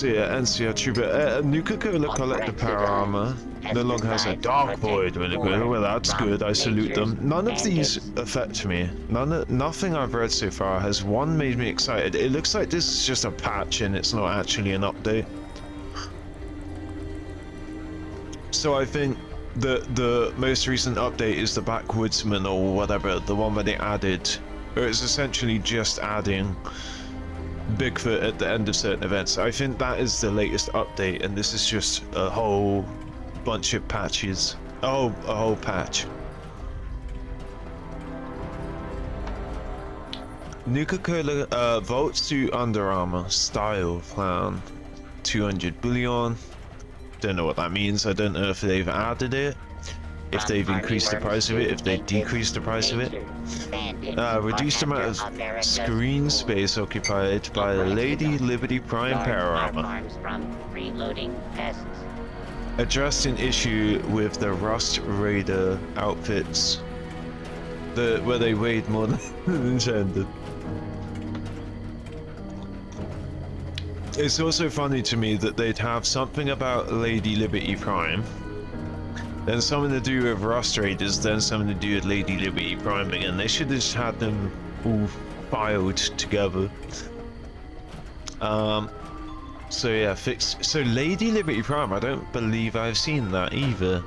yeah, NCR Trooper. Nuka-Cola Collector Power Armor no longer has a dark void when it goes. Well, that's good. I salute them. None of these affect me. Nothing I've read so far has made me excited. It looks like this is just a patch and it's not actually an update. So I think the most recent update is the Backwoodsman or whatever, the one where they added, or it's essentially just adding Bigfoot at the end of certain events. I think that is the latest update, and this is just a whole bunch of patches. Oh, a whole patch. Nuka-Cola Vault Suit Under Armor Style Plan 200 bullion. Don't know what that means. I don't know if they've added it, if they've increased the price of it, if they decreased the price of it. Reduced amount of screen space occupied by the Lady Liberty Prime Power Armor. Addressed an issue with the Rust Raider outfits, where they weighed more than intended. It's also funny to me that they'd have something about Lady Liberty Prime, then something to do with Rust Raiders, then something to do with Lady Liberty Prime again. They should have just had them all filed together. So yeah, fixed. So Lady Liberty Prime, I don't believe I've seen that either.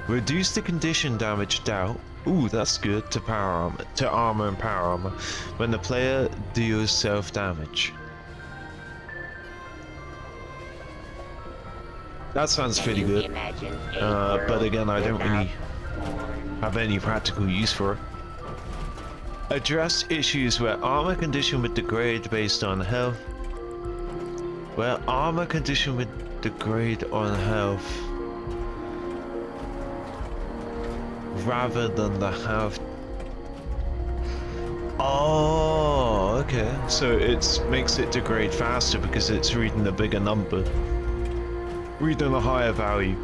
Reduce the condition damage dealt Ooh, that's good. To power armor, to armor and power armor. When the player deals self-damage. That sounds pretty good. But again, I don't really have any practical use for it. Address issues where armor condition would degrade based on health. Where armor condition would degrade on health. Rather than the health. Oh, okay. So it makes it degrade faster because it's reading a bigger number. Reading a higher value.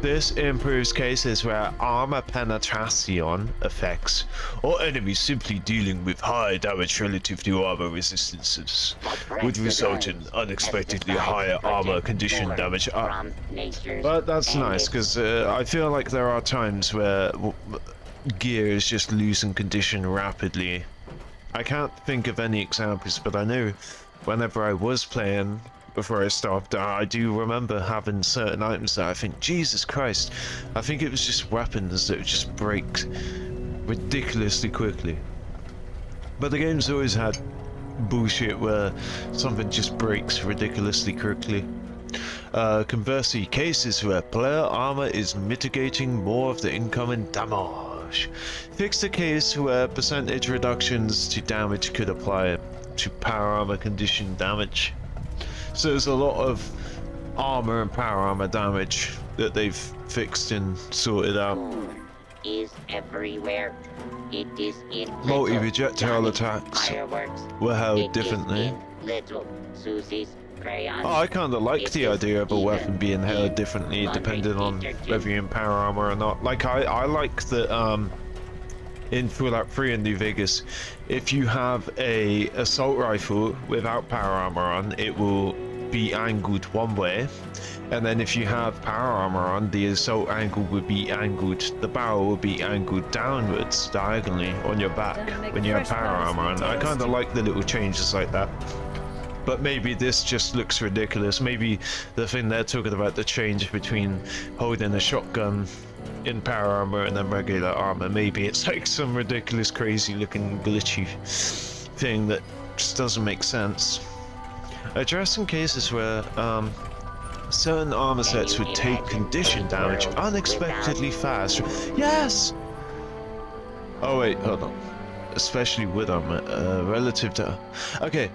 This improves cases where armor penetration effects or enemies simply dealing with high damage relative to armor resistances would result in unexpectedly higher armor condition damage. But that's nice because I feel like there are times where gear is just losing condition rapidly. I can't think of any examples, but I know whenever I was playing before I stopped, I do remember having certain items that I think, Jesus Christ, I think it was just weapons that would just break ridiculously quickly. But the game's always had bullshit where something just breaks ridiculously quickly. Conversely, cases where player armor is mitigating more of the incoming damage. Fix the case where percentage reductions to damage could apply to power armor condition damage. So there's a lot of armor and power armor damage that they've fixed and sorted out. Is everywhere. It is in multi-projectile attacks were held differently. Oh, I kind of like the idea of a weapon being held differently depending on whether you're in power armor or not. Like I like that in Fallout 3 in New Vegas, if you have a assault rifle without power armor on, it will be angled one way, and then if you have power armor on, the assault angle would be angled, the barrel will be angled downwards diagonally on your back when you have power armor on. I kind of like the little changes like that. But maybe this just looks ridiculous. Maybe the thing they're talking about, the change between holding a shotgun in power armor and then regular armor, maybe it's like some ridiculous crazy looking glitchy thing that just doesn't make sense. Addressing cases where certain armor sets would take condition damage unexpectedly fast. Yes! Oh wait, hold on. Especially with armor, relative to... Okay.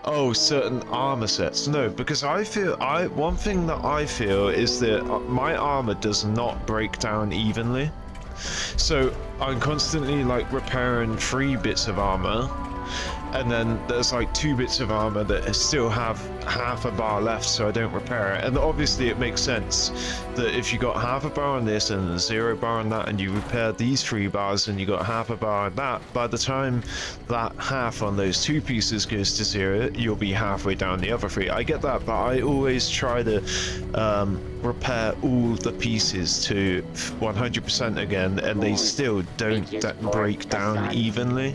Oh, certain armor sets. No, because I feel, one thing that I feel is that my armor does not break down evenly. So I'm constantly like repairing 3 bits of armor, and then there's like 2 bits of armor that still have half a bar left, so I don't repair it. And obviously it makes sense that if you got half a bar on this and a 0 bar on that, and you repair these 3 bars and you got half a bar on that, by the time that half on those 2 pieces goes to 0, you'll be halfway down the other 3. I get that, but I always try to repair all the pieces to 100% again, and they still don't break down evenly,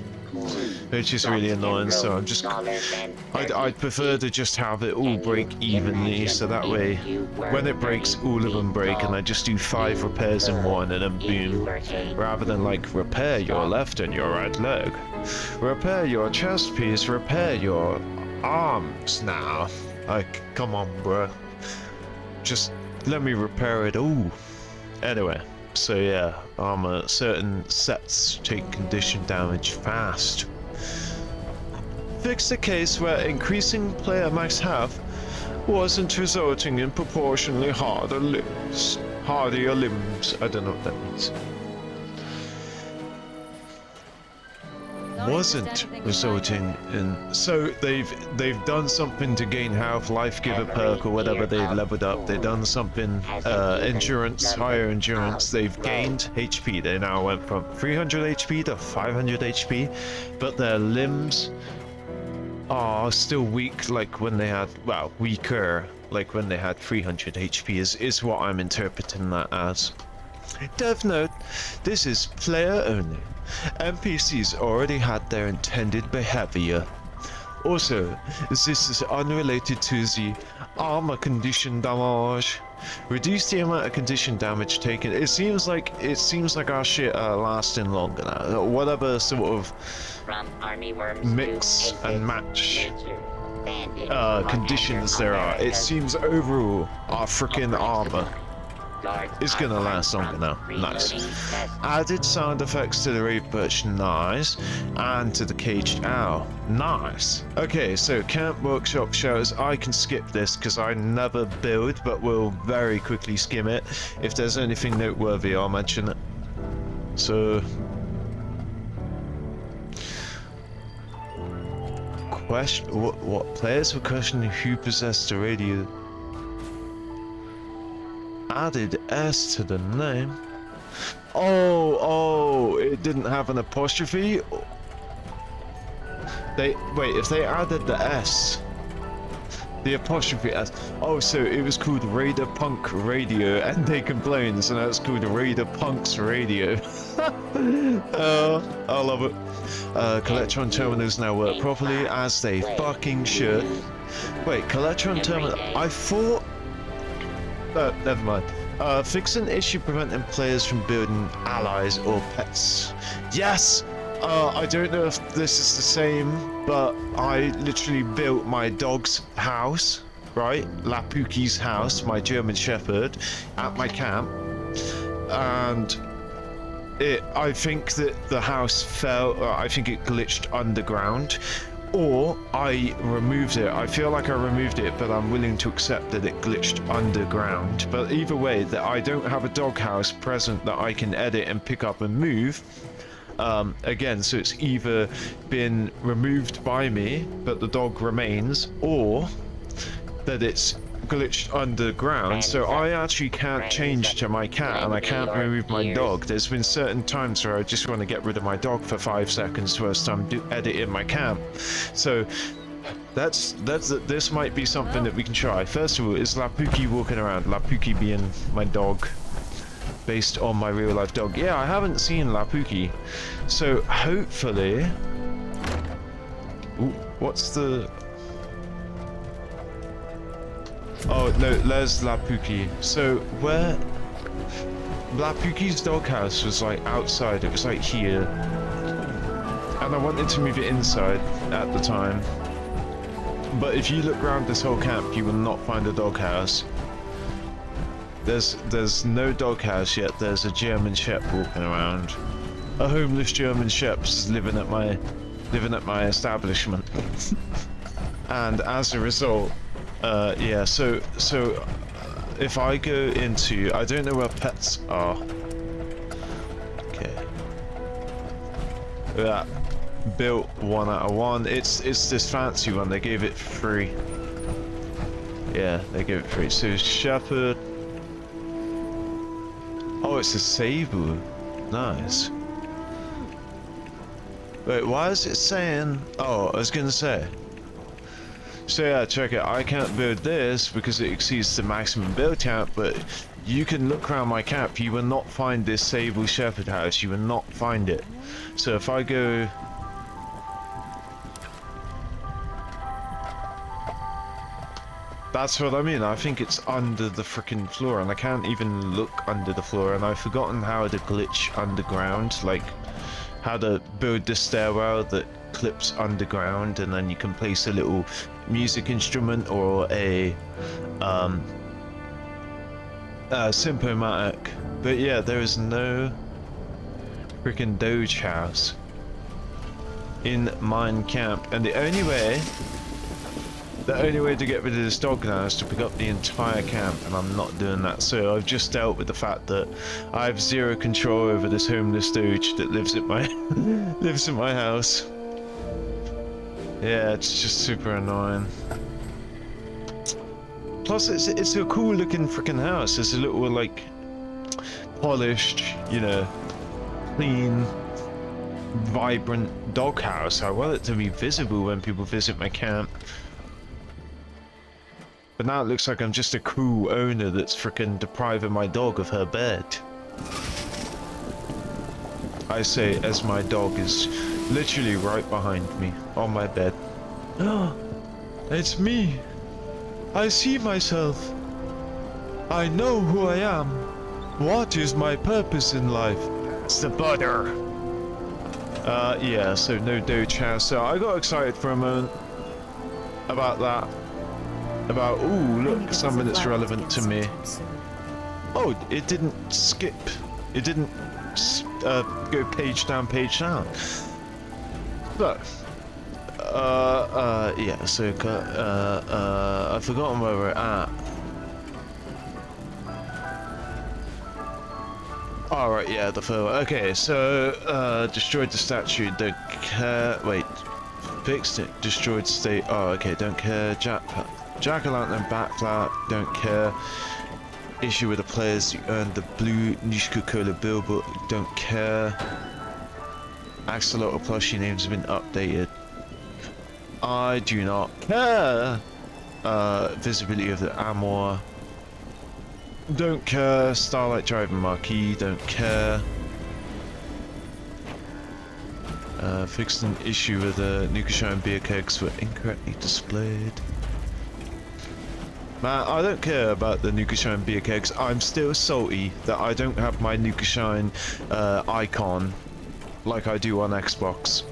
which is really annoying. So I'm just, I'd prefer to just have it all break evenly, so that way when it breaks, all of them break, and I just do 5 repairs in one and then boom, rather than like repair your left and your right leg, repair your chest piece, repair your arms now. Like, come on bro, just let me repair it all. Anyway, so yeah, armor, certain sets take condition damage fast. Fix the case where increasing player max health wasn't resulting in proportionally harder limbs. Hardier limbs. I don't know what that means. Wasn't resulting in, so they've done something to gain health, life giver perk or whatever they've leveled up. They've done something, endurance, higher endurance. They've gained HP. They now went from 300 HP to 500 HP, but their limbs are still weak, like when they had, well, weaker, like when they had 300 HP is what I'm interpreting that as. Dev note, this is player only. NPCs already had their intended behavior. Also, this is unrelated to the armor condition damage. Reduce the amount of condition damage taken. It seems like our shit are lasting longer now. Whatever sort of From army worms mix to and aphids, match nature, bandit, conditions commander there are. It America's seems overall our freaking armor guards is gonna are last from longer now. Nice. reloading test. Added sound effects to the raid perch, nice, and to the caged owl, nice. Okay, so camp workshop shows. I can skip this because I never build, but we'll very quickly skim it. If there's anything noteworthy, I'll mention it. So, question: what players were questioning who possessed the radio? Added S to the name. Oh, it didn't have an apostrophe. Wait, if they added the S, the apostrophe S. Oh, so it was called Raider Punk Radio, and they complained, so now it's called Raider Punks Radio. I love it. Collectron terminals now work properly, as they fucking should. Wait, Collectron terminal. I thought. Never mind. Fix an issue preventing players from building allies or pets. Yes! I don't know if this is the same, but I literally built my dog's house, right? Lapuki's house, my German Shepherd, at my camp. And I think that the house fell, I think it glitched underground. Or I removed it. I feel like I removed it, but I'm willing to accept that it glitched underground. But either way, that I don't have a doghouse present that I can edit and pick up and move. Again, so it's either been removed by me, but the dog remains, or that it's glitched underground, so I actually can't change to my cat and I can't remove my dog. There's been certain times where I just want to get rid of my dog for 5 seconds whilst I'm editing my camp. So this might be something that we can try. First of all, is Lapuki walking around? Lapuki being my dog, based on my real life dog. Yeah, I haven't seen Lapuki, so hopefully. Ooh, what's the? Oh no, there's Lapuki. So where Lapuki's doghouse was like outside, it was like here, and I wanted to move it inside at the time. But if you look around this whole camp, you will not find a doghouse. There's no doghouse yet. There's a German Shepherd walking around. A homeless German Shepherd is living at my establishment. And as a result, yeah, so if I go into, I don't know where pets are. Okay. Yeah, built 1 out of 1. It's this fancy one. They gave it free. Yeah, they gave it free. So Shepherd. Oh, it's a Seibu. Nice. Wait, why is it saying? Oh, I was gonna say. So yeah, check it. I can't build this because it exceeds the maximum build count, but you can look around my camp. You will not find this Sable Shepherd house. You will not find it. So if I go... That's what I mean. I think it's under the freaking floor, and I can't even look under the floor, and I've forgotten how to glitch underground, like how to build the stairwell that clips underground, and then you can place a little music instrument or a Sympomatic. But yeah, there is no freaking Doge house in mine camp, and the only way to get rid of this dog now is to pick up the entire camp, and I'm not doing that. So I've just dealt with the fact that I have zero control over this homeless Doge that lives at my lives in my house. Yeah, it's just super annoying. Plus, it's a cool looking freaking house. It's a little like polished, you know, clean, vibrant dog house. I want it to be visible when people visit my camp. But now it looks like I'm just a cool owner that's freaking depriving my dog of her bed. I say as my dog is literally right behind me on my bed. Oh, it's me. I see myself. I know who I am. What is my purpose in life? It's the butter. Yeah, so no Doge House. So I got excited for a moment about that. About, ooh, look, something that's relevant to me. Oh, it didn't skip. It didn't go page down, page down. But, yeah, so, I've forgotten where we're at. Alright, yeah, the photo. Okay, so, destroyed the statue, don't care. Wait, fixed it, destroyed state. Oh, okay, don't care. Jack-o'-lantern backflap, don't care. Issue with the players, you earned the blue Nuka-Cola billboard, don't care. Axolotl plushie names have been updated. I do not care. Visibility of the Amor. Don't care. Starlight Driver Marquee, don't care. Fixed an issue with the Nuka-Shine beer kegs were incorrectly displayed. Man, I don't care about the Nuka-Shine beer kegs. I'm still salty that I don't have my Nuka-Shine icon like I do on Xbox.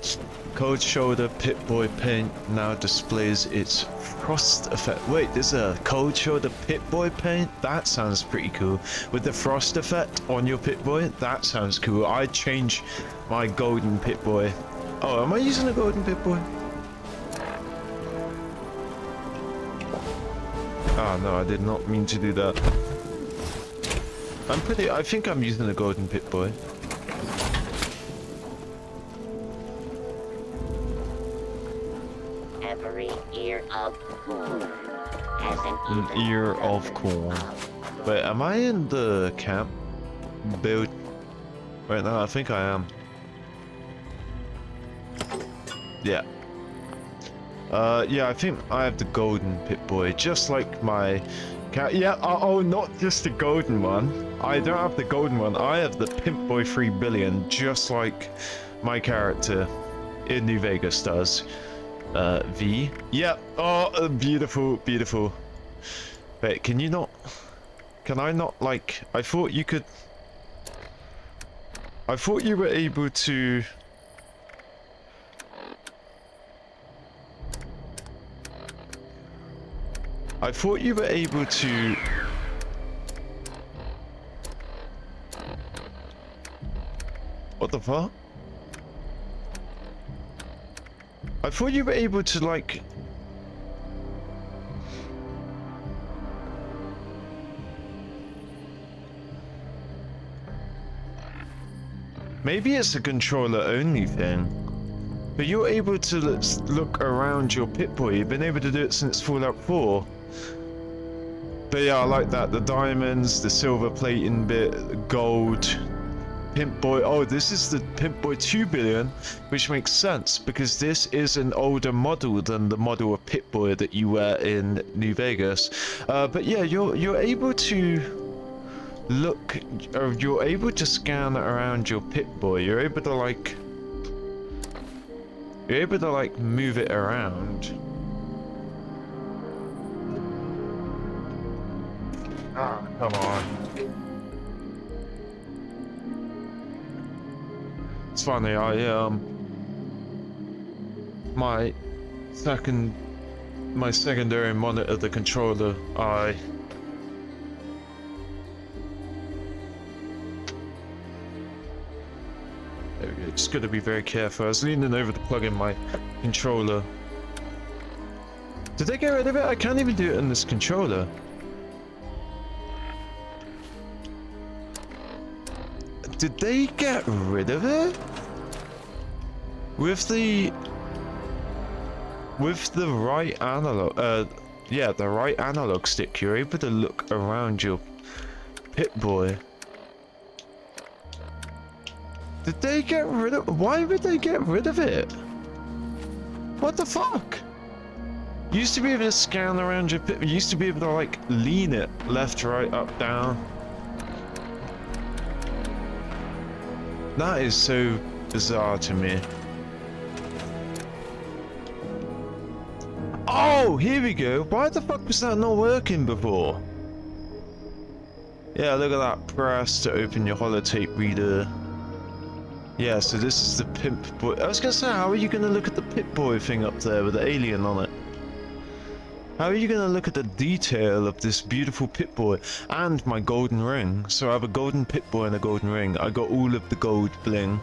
Cold Shoulder Pip-Boy paint now displays its frost effect. Wait, there's a Cold Shoulder Pip-Boy paint? That sounds pretty cool. With the frost effect on your Pip-Boy? That sounds cool. I'd change my golden Pip-Boy. Oh, am I using a golden Pip-Boy? Oh no, I did not mean to do that. I think I'm using a golden Pip-Boy. Every ear of corn has an Ear of corn. Wait, am I in the camp build right now? I think I am. Yeah. Yeah, I think I have the golden Pip-Boy, just like my cat. Yeah, oh, not just the golden one. I don't have the golden one. I have the Pimp-Boy 3 billion, just like my character in New Vegas does. V. Yeah. Oh, beautiful, beautiful. Wait, can you not? Can I not, like? I thought you could. I thought you were able to. I thought you were able to... What the fuck? I thought you were able to, like... Maybe it's a controller only thing. But you're able to look around your Pip-Boy. You've been able to do it since Fallout 4. But yeah, I like that. The diamonds, the silver plating bit, gold, Pimp-Boy. Oh, this is the Pimp-Boy 2 billion, which makes sense because this is an older model than the model of Pip-Boy that you wear in New Vegas. But yeah, you're able to look, you're able to scan around your Pip-Boy. You're able to like move it around. Ah, come on. It's funny, my secondary monitor, the controller, there we go, just gotta be very careful. I was leaning over to plug in my controller. Did they get rid of it? I can't even do it in this controller. Did they get rid of it? With the right analog, yeah, the right analog stick, you're able to look around your Pip-Boy. Did they get rid of? Why would they get rid of it? What the fuck? You used to be able to scan around your Pip. You used to be able to like lean it left, right, up, down. That is so bizarre to me. Oh, here we go. Why the fuck was that not working before? Yeah, look at that. Press to open your holotape reader. Yeah, so this is the Pimp Boy. I was gonna say, how are you gonna look at the Pip Boy thing up there with the alien on it? How are you gonna look at the detail of this beautiful Pip Boy and my golden ring? So I have a golden Pip Boy and a golden ring. I got all of the gold bling.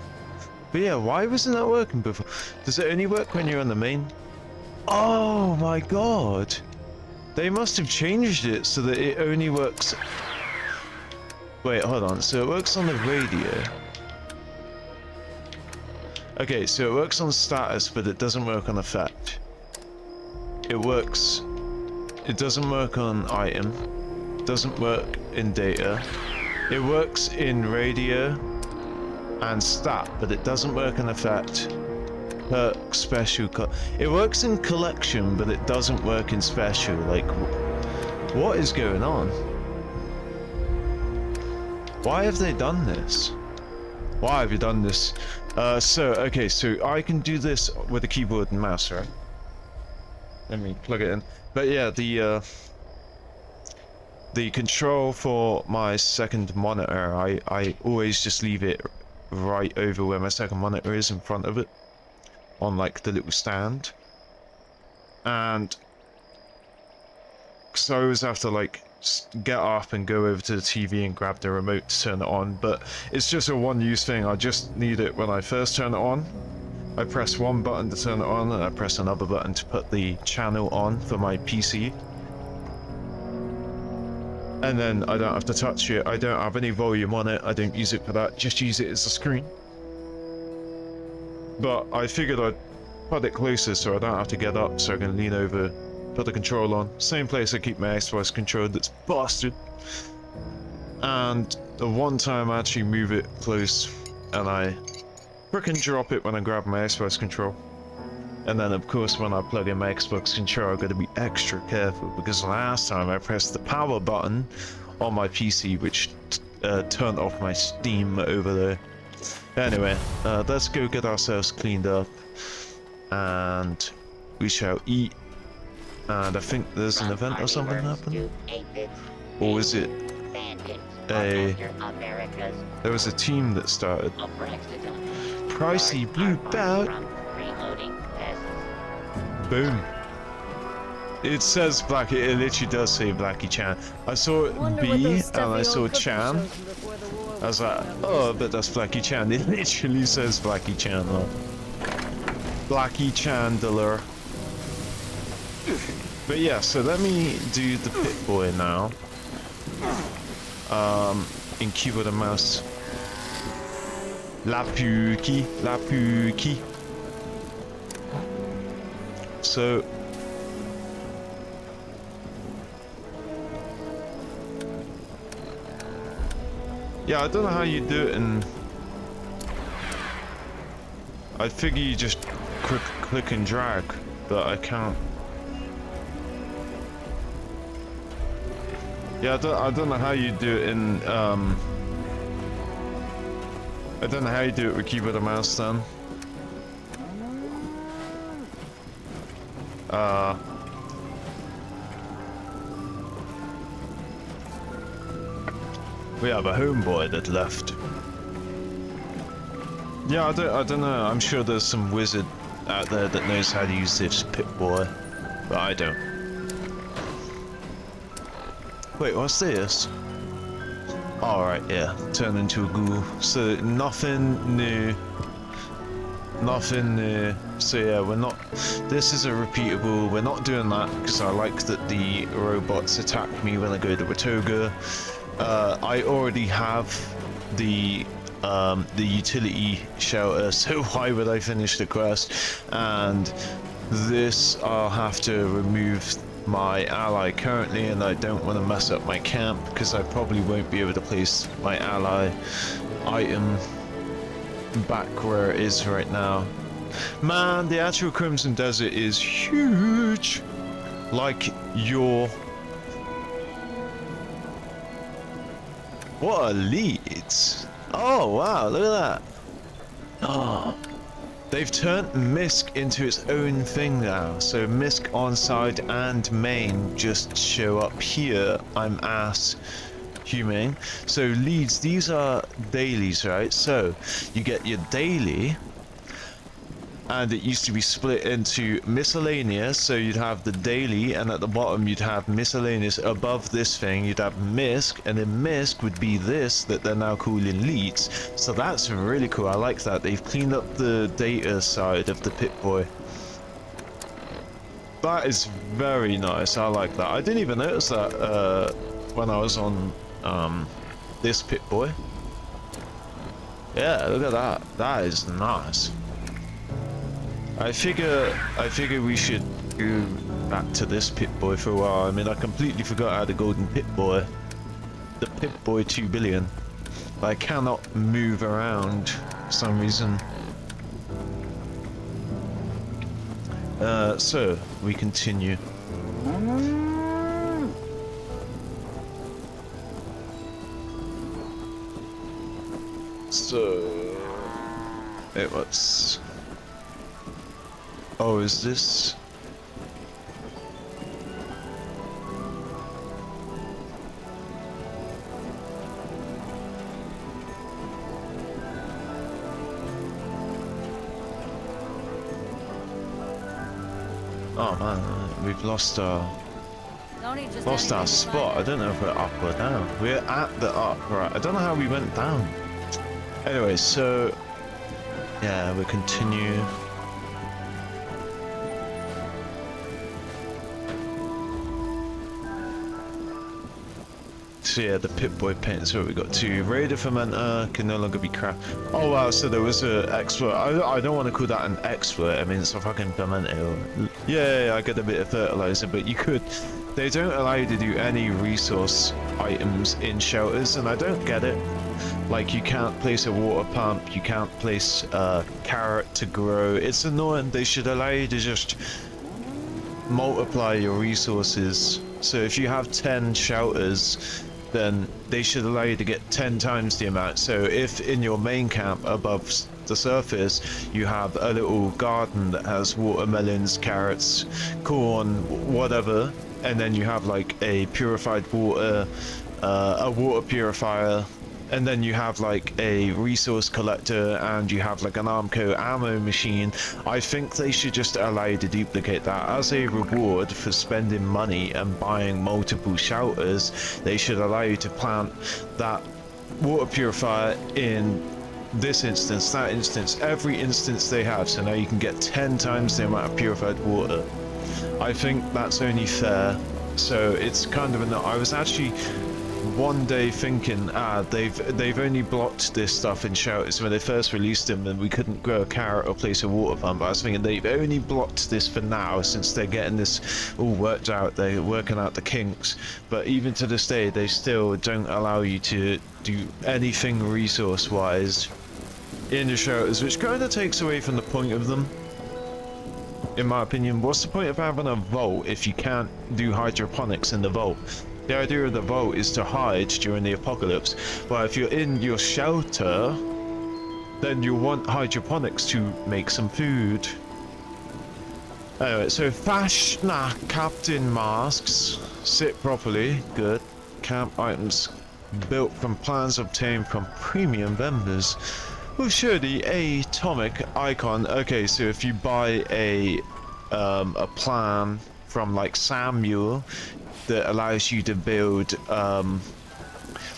But yeah, why wasn't that working before? Does it only work when you're on the main? Oh my god! They must have changed it so that it only works... Wait, hold on. So it works on the radio. Okay, so it works on status, but it doesn't work on effect. It works... It doesn't work on item. Doesn't work in data. It works in radio and stat, but it doesn't work in effect. Perk, special... It works in collection, but it doesn't work in special. Like, what is going on? Why have they done this? Why have you done this? Okay, so I can do this with a keyboard and mouse, right? Let me plug it in. But yeah, the control for my second monitor, I always just leave it right over where my second monitor is, in front of it, on like the little stand. And so I always have to like get up and go over to the TV and grab the remote to turn it on, but it's just a one-use thing. I just need it when I first turn it on. I press one button to turn it on, and I press another button to put the channel on for my PC. And then I don't have to touch it. I don't have any volume on it. I don't use it for that. Just use it as a screen. But I figured I'd put it closer so I don't have to get up, so I can lean over, put the control on. Same place I keep my Xbox controller that's busted. And the one time I actually move it close, and I frickin' drop it when I grab my Xbox control. And then of course when I plug in my Xbox controller, I've got to be extra careful, because last time I pressed the power button on my PC, which turned off my Steam over there. Anyway, let's go get ourselves cleaned up, and we shall eat. And I think there's an event or something happening. Or was it there was a team that started. Pricey blue belt. Boom. It says Blackie, it literally does say Blackie Chan. I saw B and I saw Chan. I was like, oh, but that's Blackie Chan. It literally says Blackie Chan though. Blackie Chandler. But yeah, so let me do the Pit Boy now. In keyboard and mouse. La Puki, La Puki. So yeah, I don't know how you do it in... I figure you just click and drag, but I can't. Yeah, I don't know how you do it in I don't know how you do it with keyboard and mouse then. We have a homeboy that left. Yeah, I don't know. I'm sure there's some wizard out there that knows how to use this Pip Boy, but I don't. Wait, what's this? Alright, yeah. Turn into a ghoul. So, nothing new. Nothing new. So yeah, we're not... This is a repeatable. We're not doing that, because I like that the robots attack me when I go to Watoga. I already have the utility shelter, so why would I finish the quest? And this, I'll have to remove my ally currently, and I don't want to mess up my camp, because I probably won't be able to place my ally item back where it is right now. Man, the actual Crimson Desert is huge! Like your... What a lead! Oh wow, look at that! Oh, they've turned Misk into its own thing now. So Misk on side and main just show up here. I'm ass humane. So leads, these are dailies, right? So you get your daily, and it used to be split into miscellaneous, so you'd have the daily, and at the bottom you'd have miscellaneous. Above this thing you'd have misc, and then misc would be this that they're now calling leads. So that's really cool. I like that. They've cleaned up the data side of the Pip-Boy. That is very nice. I like that. I didn't even notice that when I was on this Pip-Boy. Yeah, look at that. That is nice. I figure we should go back to this Pip-Boy for a while. I mean, I completely forgot I had a golden Pip-Boy. The Pip-Boy 2 billion. But I cannot move around for some reason. So, we continue. So... It was... Oh, is this... Oh man, we've lost our spot. I don't know if we're up or down. We're at the up, right? I don't know how we went down. Anyway, so yeah, we'll continue. So yeah, the Pip-Boy paint. So we got two. Raider fermenter can no longer be craft. Oh wow, so there was a exploit. I don't want to call that an exploit. I mean, it's a fucking fermenter. Yeah, I get a bit of fertilizer, but you could. They don't allow you to do any resource items in shelters, and I don't get it. Like, you can't place a water pump, you can't place a carrot to grow. It's annoying. They should allow you to just multiply your resources. So if you have 10 shelters, then they should allow you to get 10 times the amount. So if in your main camp above the surface you have a little garden that has watermelons, carrots, corn, whatever, and then you have like a purified water, a water purifier, and then you have like a resource collector, and you have like an Armco ammo machine, I think they should just allow you to duplicate that. As a reward for spending money and buying multiple shelters, they should allow you to plant that water purifier in this instance, that instance, every instance they have, so now you can get 10 times the amount of purified water. I think that's only fair. So it's kind of I was actually one day thinking, they've only blocked this stuff in shelters when they first released them, and we couldn't grow a carrot or place a water pump. I was thinking they've only blocked this for now, since they're getting this all worked out, they're working out the kinks. But even to this day, they still don't allow you to do anything resource wise in the shelters, which kind of takes away from the point of them, in my opinion. What's the point of having a vault if you can't do hydroponics in the vault? The idea of the vault is to hide during the apocalypse. But if you're in your shelter, then you want hydroponics to make some food. Anyway, so Fashna Captain masks. Sit properly. Good. Camp items built from plans obtained from premium vendors. Will show the atomic icon. Okay, so if you buy a plan from like Samuel that allows you to build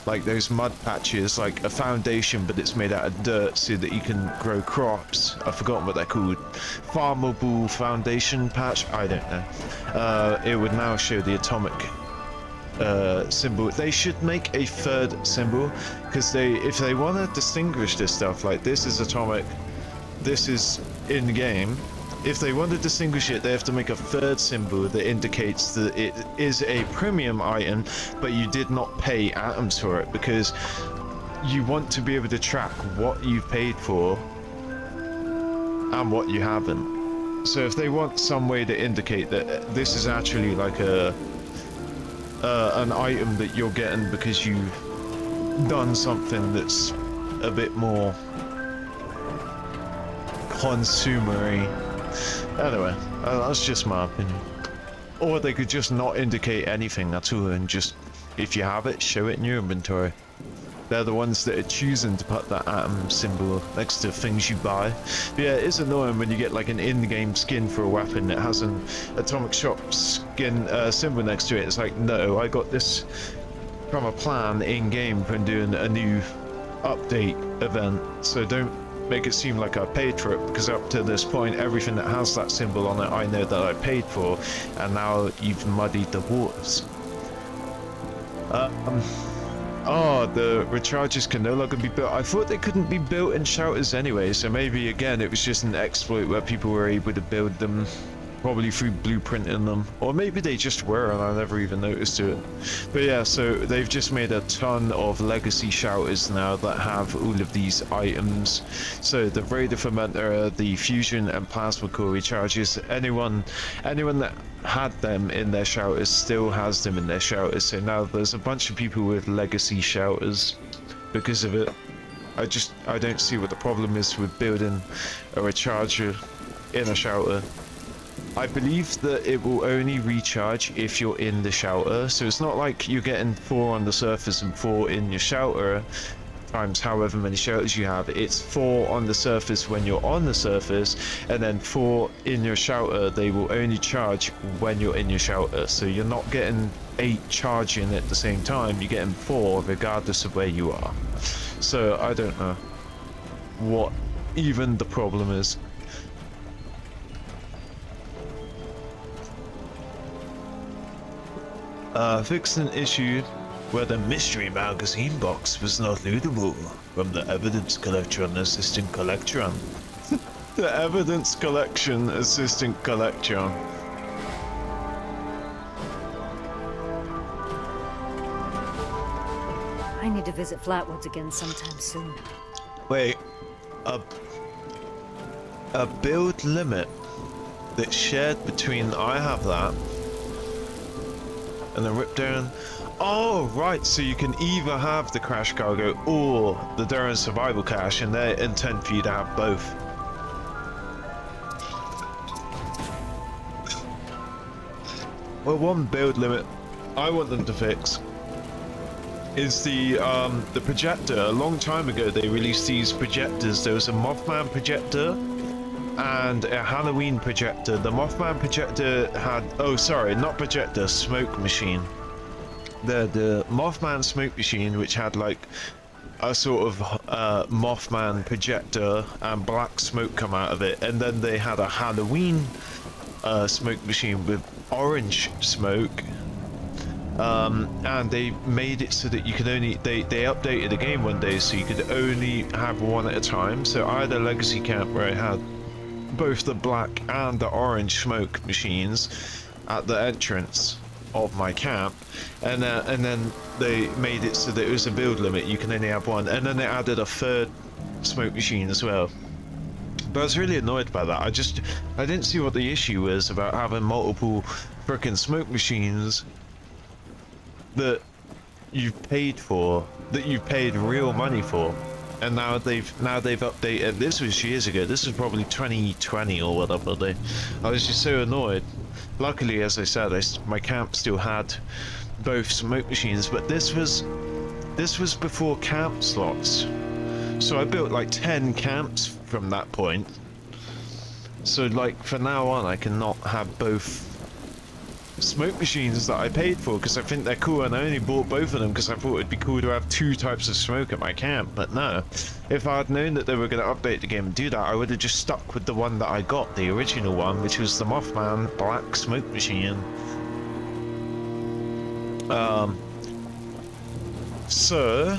like those mud patches, like a foundation, but it's made out of dirt so that you can grow crops. I've forgotten what they're called. Farmable foundation patch? I don't know. It would now show the atomic symbol. They should make a third symbol, because if they want to distinguish this stuff, like this is atomic, this is in game. If they want to distinguish it, they have to make a third symbol that indicates that it is a premium item, but you did not pay atoms for it, because you want to be able to track what you've paid for and what you haven't. So if they want some way to indicate that this is actually like an item that you're getting because you've done something that's a bit more consumery. Anyway, that's just my opinion. Or they could just not indicate anything at all and just If you have it, show it in your inventory. They're the ones that are choosing to put that atom symbol next to things you buy. But yeah, it's annoying when you get like an in-game skin for a weapon that has an atomic shop skin symbol next to it. It's like, no, I got this from a plan in-game when doing a new update event. So don't make it seem like I paid for it, because up to this point, everything that has that symbol on it, I know that I paid for, and now you've muddied the waters. Oh, the recharges can no longer be built. I thought they couldn't be built in shelters anyway, so maybe again it was just an exploit where people were able to build them, probably through blueprinting them, or maybe they just were and I never even noticed it. But yeah, so they've just made a ton of legacy shelters now that have all of these items. So the Raider Fermenter, the Fusion and Plasma Core recharges, anyone that had them in their shelters still has them in their shelters. So now there's a bunch of people with legacy shelters because of it. I don't see what the problem is with building a recharger in a shelter. I believe that it will only recharge if you're in the shelter, so it's not like you're getting 4 on the surface and 4 in your shelter times however many shelters you have. It's 4 on the surface when you're on the surface, and then 4 in your shelter. They will only charge when you're in your shelter, so you're not getting 8 charging at the same time, you're getting 4 regardless of where you are. So I don't know what even the problem is. Fixed an issue where the mystery magazine box was not lootable from the evidence collection assistant collection. The evidence collection assistant collection. I need to visit Flatwoods again sometime soon. Wait, a build limit that's shared between, I have that, and then rip down. Oh right, so you can either have the crash cargo or the Darren survival cache, and they intend for you to have both. Well, one build limit I want them to fix is the projector. A long time ago they released these projectors. There was a Mothman projector and a Halloween projector. The Mothman projector had, oh sorry, not projector, smoke machine. The Mothman smoke machine, which had like a sort of Mothman projector and black smoke come out of it, and then they had a Halloween smoke machine with orange smoke. And they made it so that you could only, they updated the game one day so you could only have one at a time. So I had a legacy camp where I had both the black and the orange smoke machines at the entrance of my camp, and then they made it so that it was a build limit, you can only have one, and then they added a third smoke machine as well. But I was really annoyed by that. I didn't see what the issue was about having multiple frickin' smoke machines that you've paid for, that you've paid real money for. And now they've updated. This was years ago. This was probably 2020 or whatever. I was just so annoyed. Luckily, as I said, my camp still had both smoke machines, but this was before camp slots. So I built like 10 camps from that point. So like for now on, I cannot have both smoke machines that I paid for because I think they're cool, and I only bought both of them because I thought it'd be cool to have 2 types of smoke at my camp. But no, if I had known that they were going to update the game and do that, I would have just stuck with the one that I got, the original one, which was the Mothman black smoke machine. So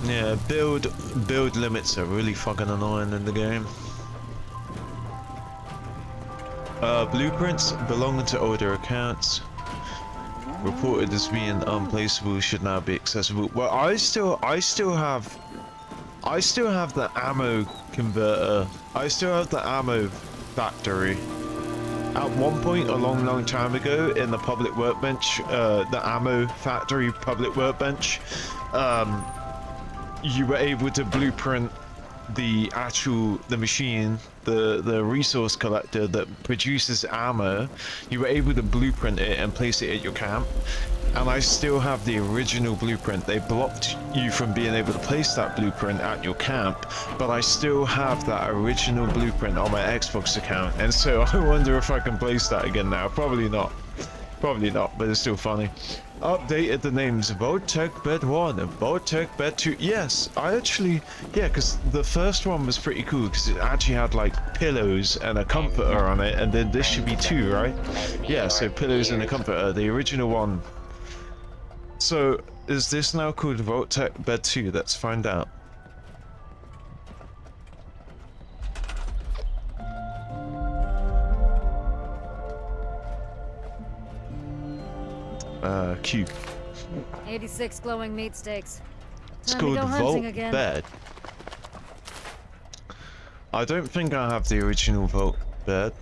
yeah, build limits are really fucking annoying in the game. Blueprints belonging to older accounts reported as being unplaceable should now be accessible. Well, I still have the ammo converter. I still have the ammo factory. At one point, a long time ago, in the public workbench, the ammo factory public workbench, you were able to blueprint the machine, the resource collector that produces ammo. You were able to blueprint it and place it at your camp, And I still have the original blueprint. They blocked you from being able to place that blueprint at your camp, but I still have that original blueprint on my Xbox account. And so I wonder if I can place that again now. Probably not. Probably not, but it's still funny. Updated the names Vault-Tec Bed 1 and Vault-Tec Bed 2. Yes, I actually, yeah, because the first one was pretty cool because it actually had like pillows and a comforter on it, and then this should be 2, right? Yeah, so pillows and a comforter, the original one. So, is this now called Vault-Tec Bed 2? Let's find out. Q. 86 glowing meat steaks. It's Time to called go hunting Vault again. Bed. I don't think I have the original Vault Bed.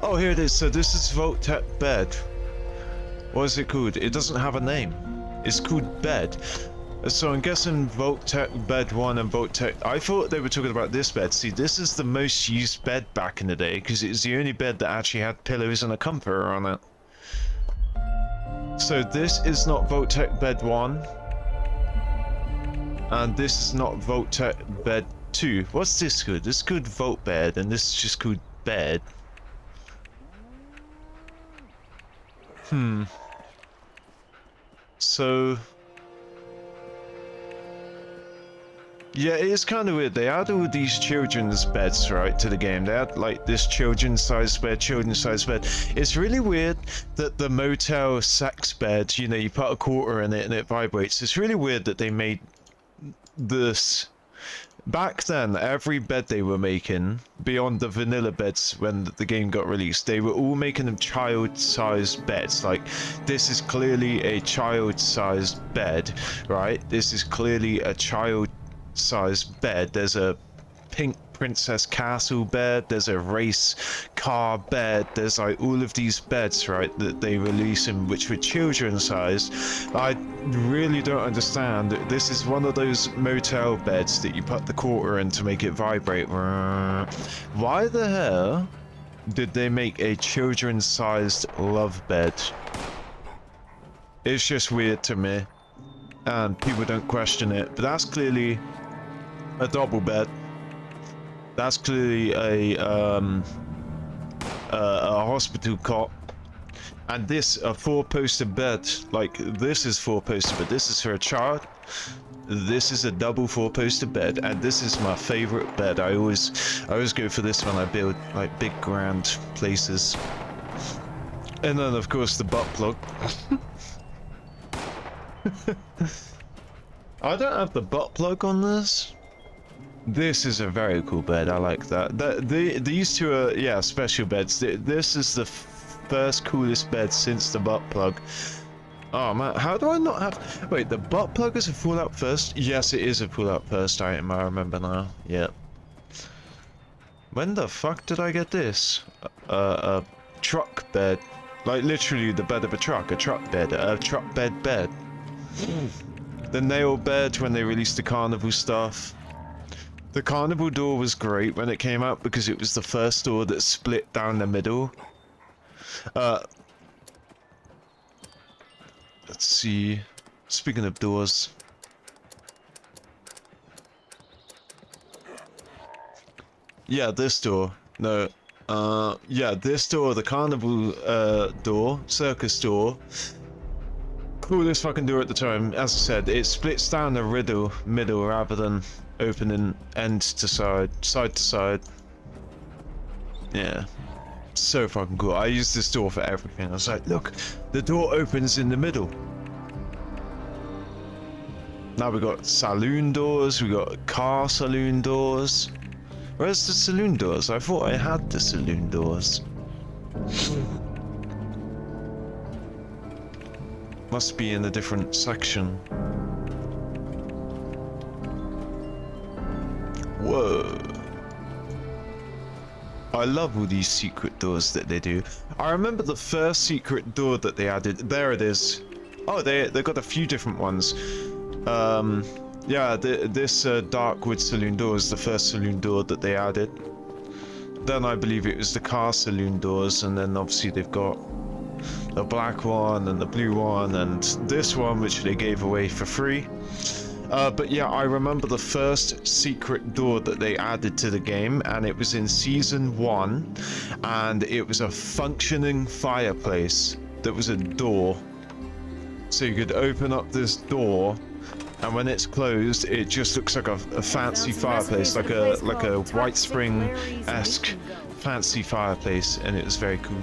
Oh, here it is. So this is Vault-Tec Bed. What is it called? It doesn't have a name. It's called Bed. So I'm guessing Vault-Tec Bed 1 and Vault-Tec... I thought they were talking about this bed. See, this is the most used bed back in the day because it was the only bed that actually had pillows and a comforter on it. So this is not Vault-Tec Bed 1. And this is not Vault-Tec Bed 2. What's this called? This is called Vault Bed, and this is just called Bed. So... yeah, it is kind of weird. They add all these children's beds, right, to the game. They add, like, this children's-sized bed, children's-sized bed. It's really weird that the motel sex bed, you know, you put a quarter in it and it vibrates. It's really weird that they made this... Back then, every bed they were making, beyond the vanilla beds when the game got released, they were all making them child-sized beds. Like, this is clearly a child-sized bed, right? This is clearly a child-sized bed. There's a pink princess castle bed, there's a race car bed, there's like all of these beds, right, that they release in which were children sized. I really don't understand. This is one of those motel beds that you put the quarter in to make it vibrate. Why the hell did they make a children sized love bed? It's just weird to me, and people don't question it, but that's clearly a double bed. That's clearly a hospital cot, and this a 4-poster bed. Like, this is 4-poster, but this is for a child. This is a double 4-poster bed, and this is my favorite bed. I always go for this when I build like big grand places. And then of course the butt plug. I don't have the butt plug on this. This is a very cool bed. I like that. These two are, yeah, special beds. This is the first coolest bed since the butt plug. Oh man, how do I not have... Wait, the butt plug is a Fallout First? Yes, it is a Fallout First item, I remember now. Yeah. When the fuck did I get this? A truck bed. Like, literally the bed of a truck bed. A truck bed. The nail bed when they released the carnival stuff. The carnival door was great when it came out because it was the first door that split down the middle. Let's see. Speaking of doors. Yeah, this door. No. Yeah, this door, the carnival door, circus door. Coolest fucking door at the time. As I said, it splits down the middle rather than opening end to side to side. Yeah, so fucking cool. I use this door for everything. I was like, look, the door opens in the middle. Now we got saloon doors, we got car saloon doors. Where's the saloon doors? I thought I had the saloon doors. Must be in a different section. Whoa. I love all these secret doors that they do. I remember the first secret door that they added. There it is. Oh, they've got a few different ones. Yeah, this dark wood saloon door is the first saloon door that they added. Then I believe it was the car saloon doors, and then obviously they've got the black one and the blue one and this one, which they gave away for free. But yeah, I remember the first secret door that they added to the game, and it was in Season 1, and it was a functioning fireplace that was a door. So you could open up this door, and when it's closed, it just looks like a fancy fireplace, like a White Spring-esque fancy fireplace, and it was very cool.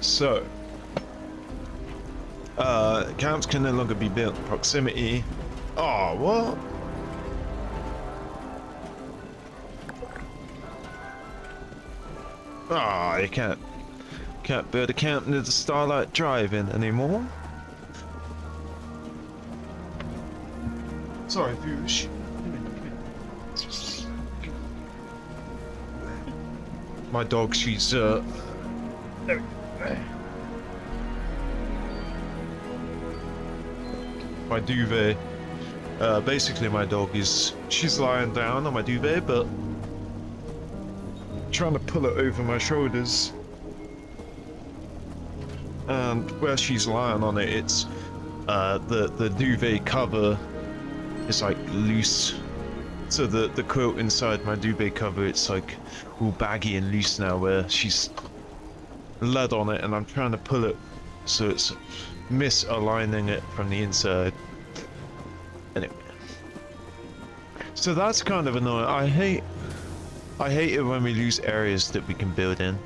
So, camps can no longer be built in proximity. Oh, what? Ah, you can't build a camp near the Starlight Drive-In anymore. Sorry, Boosh. My dog, she's there we go. My duvet. Basically my dog she's lying down on my duvet, but trying to pull it over my shoulders. And where she's lying on it, it's the duvet cover is like loose. So the quilt inside my duvet cover, it's like all baggy and loose now, where she's lead on it, and I'm trying to pull it so it's misaligning it from the inside. Anyway, so that's kind of annoying. I hate it when we lose areas that we can build in.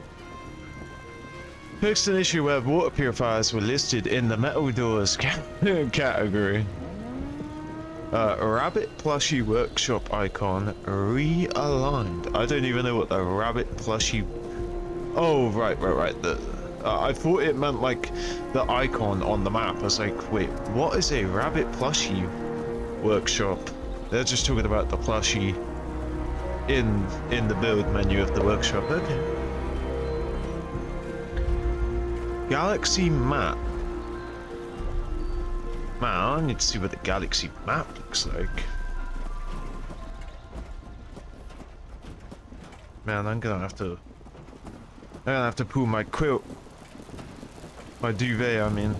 Fixed an issue where water purifiers were listed in the metal doors category. Rabbit plushie workshop icon realigned. I don't even know what the rabbit plushie. Oh, right. I thought it meant like the icon on the map. I was like, wait, what is a rabbit plushie workshop? They're just talking about the plushie in the build menu of the workshop. Okay. Galaxy map. Man, I need to see what the galaxy map looks like. Man, I'm gonna have to pull my quilt. My duvet, I mean.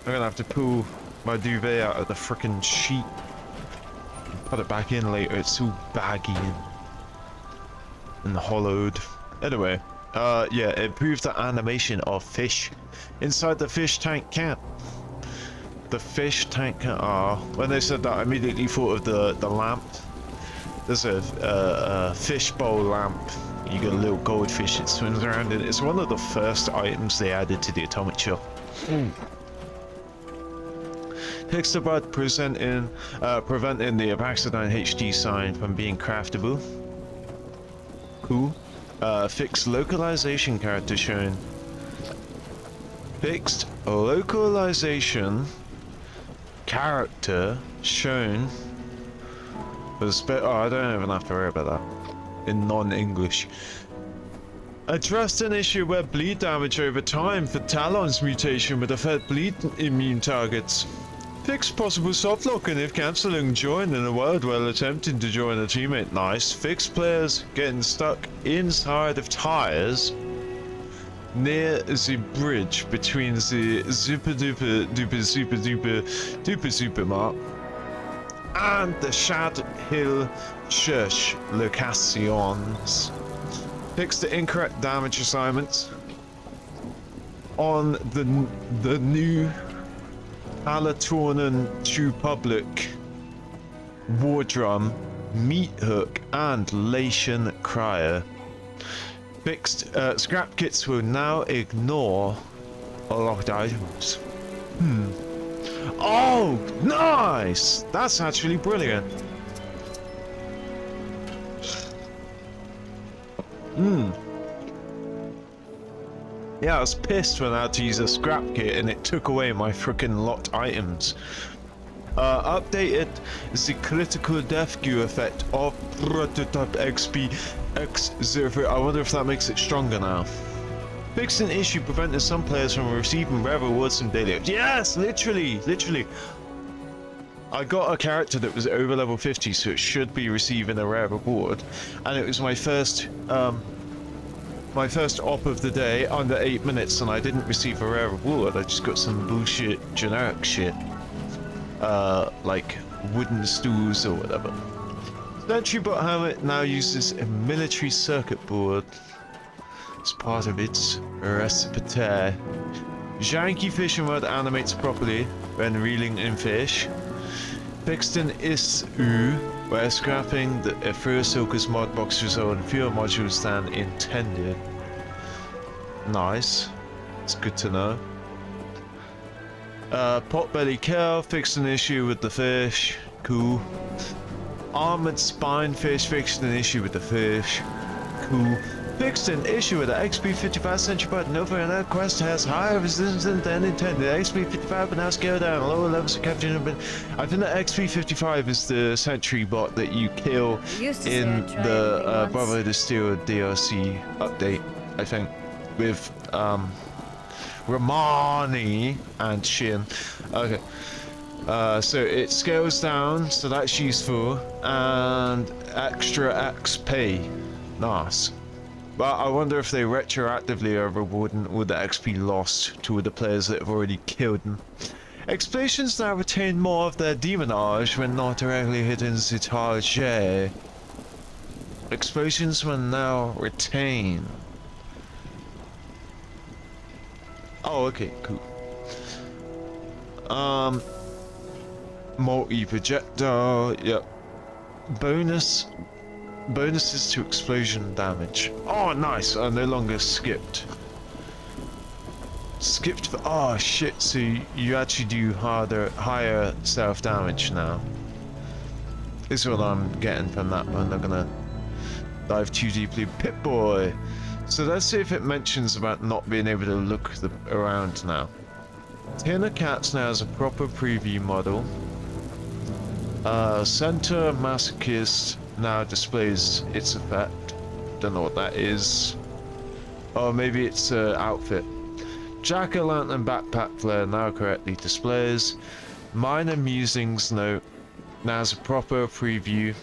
I'm gonna have to pull my duvet out of the frickin' sheet. Put it back in later, it's so baggy and hollowed. Anyway, yeah, improve the animation of fish inside the fish tank camp. The fish tank camp, when they said that, I immediately thought of the lamp. There's a fish bowl lamp. You got a little goldfish that swims around in it. It's one of the first items they added to the atomic shop. Text about preventing the Apaxidine HD sign from being craftable. Cool. Fixed localization character shown. Fixed localization character shown. Oh, I don't even have to worry about that in non-English. Addressed an issue where bleed damage over time for Talon's mutation would affect bleed immune targets. Fixed possible soft-locking if cancelling join in a world while attempting to join a teammate. Nice. Fixed players getting stuck inside of tires near the bridge between the super duper duper super duper duper supermarket and the Shad Hill Church locations. Fix the incorrect damage assignments on the new Alatornan True Public War Drum, Meat Hook, and Lation Crier. Fixed scrap kits will now ignore locked items. Oh, nice! That's actually brilliant. Yeah, I was pissed when I had to use a scrap kit and it took away my freaking locked items. Updated is the critical death queue effect of prototype XP X03. I wonder if that makes it stronger now. Fixed an issue preventing some players from receiving rare rewards from daily. Yes, literally. I got a character that was over level 50, so it should be receiving a rare reward, and it was my first op of the day under 8 minutes, and I didn't receive a rare reward. I just got some bullshit generic shit, like wooden stools or whatever. Sentry bot helmet now uses a military circuit board as part of its recipe. Janky fishing rod animates properly when reeling in fish. Pixton is where scrapping the Fursoaker's mod box result in fewer modules than intended. Nice. It's good to know. Potbelly cow fixed an issue with the fish. Cool. Armored spine fish fixed an issue with the fish. Cool. Fixed an issue with the XP55 Sentry Bot Nova, and that quest has higher resistance than intended. The XP55 will now scale down lower levels of capturing. I think the XP55 is the Sentry Bot that you kill in the Brotherhood of Steel DLC update, I think, with Romani and Shin. Okay. So it scales down, so that's useful, and extra XP. Nice. But I wonder if they retroactively are rewarding all the XP lost to the players that have already killed them. Explosions now retain more of their demonage when not directly hitting the target. Explosions will now retain. Oh, okay, cool. Multi-projectile, yep. Bonuses to explosion damage. Oh, nice. I no longer skipped. Skipped for... Oh, shit. So you actually do higher self-damage now. This is what I'm getting from that, but I'm not gonna dive too deeply. Pip-Boy. So let's see if it mentions about not being able to look around now. Tinner Cats now has a proper preview model. Center Masochist now displays its effect. Don't know what that is. Oh, maybe it's an outfit. Jack-o'-lantern backpack flare now correctly displays. Minor Musings note now has a proper preview.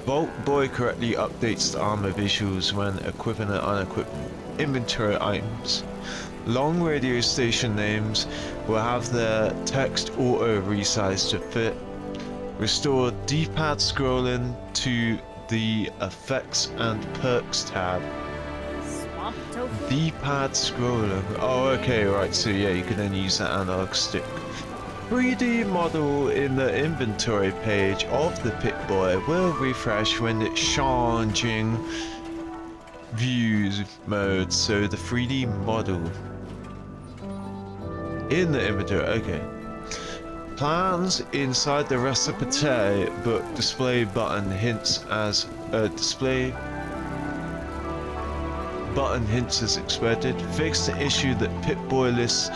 Vault Boy correctly updates the armor visuals when equipping and unequipped inventory items. Long radio station names will have their text auto resized to fit. Restore D-pad scrolling to the Effects and Perks tab. D-pad scrolling. Oh, okay, right. So yeah, you can then use that analog stick. 3D model in the inventory page of the Pip-Boy will refresh when it's changing views mode. So the 3D model in the inventory. Okay. Plans inside the recipe book display button hints as expected. Fix the issue that Pip-Boy lists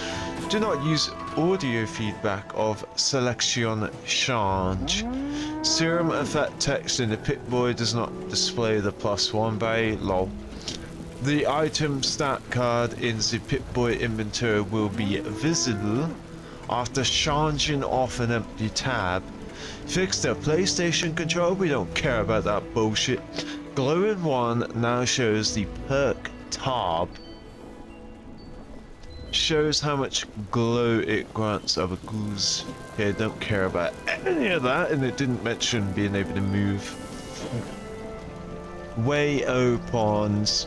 do not use audio feedback of selection change. Serum effect text in the Pip-Boy does not display the +1 value. Lol. The item stat card in the Pip-Boy inventory will be visible after changing off an empty tab. Fix the PlayStation control, we don't care about that bullshit. Glowing 1 now shows the perk tab. Shows how much glow it grants other ghouls. Okay, don't care about any of that, and it didn't mention being able to move. Way-O Pawns.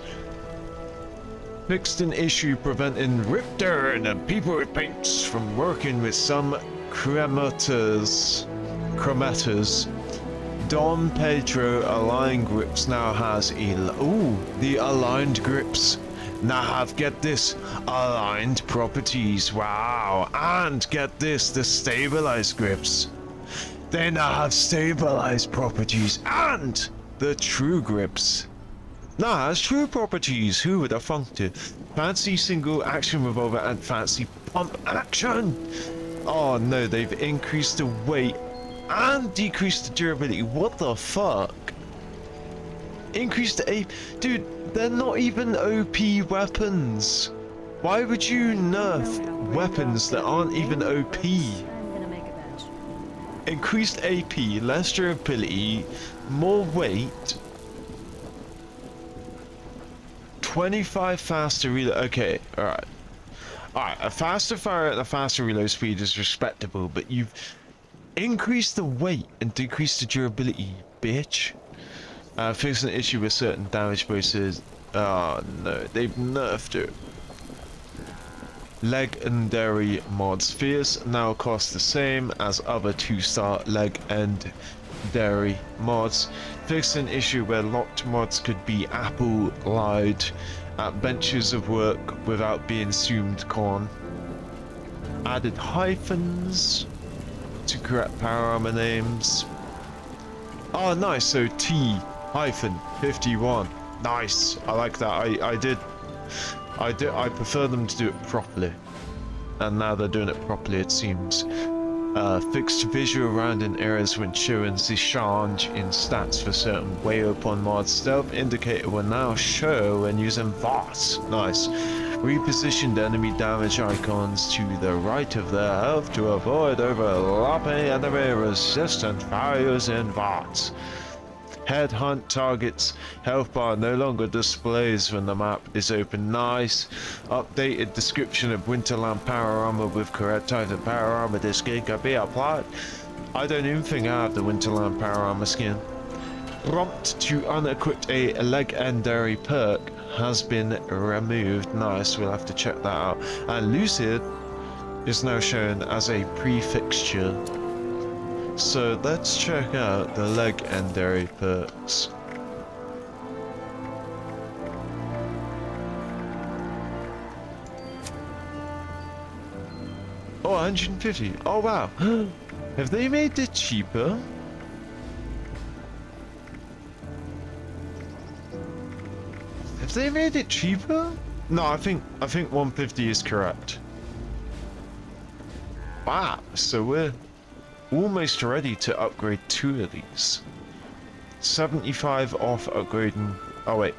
Fixed an issue preventing Riptor and people with paints from working with some chromators. Dom Pedro aligned grips now has the aligned grips now have, get this, aligned properties. Wow. And get this, the stabilized grips, they now have stabilized properties, and the true grips now has true properties. Who would have funked it? Fancy single action revolver and fancy pump action. Oh no, they've increased the weight and decreased the durability. What the fuck? Increased the A. Dude, they're not even OP weapons. Why would you nerf weapons that aren't even OP? I'm gonna make a bench. increased AP, less durability, more weight, 25 faster reload. Okay, alright. Alright, a faster fire and a faster reload speed is respectable, but you've increased the weight and decreased the durability, bitch. Fix an issue with certain damage bonuses. Oh no, they've nerfed it. Legendary mods. Fierce now cost the same as other 2-star legendary mods. Fix an issue where locked mods could be applied at benches of work without being assumed con. Added hyphens to correct power armor names. Oh nice, so T-51. Nice, I like that. I prefer them to do it properly. And now they're doing it properly, it seems. Fixed visual rounding areas when showing the change in stats for certain way upon mods. Stealth indicator will now show when using VOS. Nice. Repositioned enemy damage icons to the right of their health to avoid overlapping enemy resistant values in VOS. Headhunt targets. Health bar no longer displays when the map is open. Nice. Updated description of Winterland power armor with correct type of power armor. This skin can be applied. I don't even think I have the Winterland power armor skin. Prompt to unequip a legendary perk has been removed. Nice, we'll have to check that out. And Lucid is now shown as a prefixture. So let's check out the legendary perks. Oh, 150. Oh wow. Have they made it cheaper? Have they made it cheaper? No, I think 150 is correct. Wow, so we're almost ready to upgrade 2 of these. 75 off upgrading. Oh wait.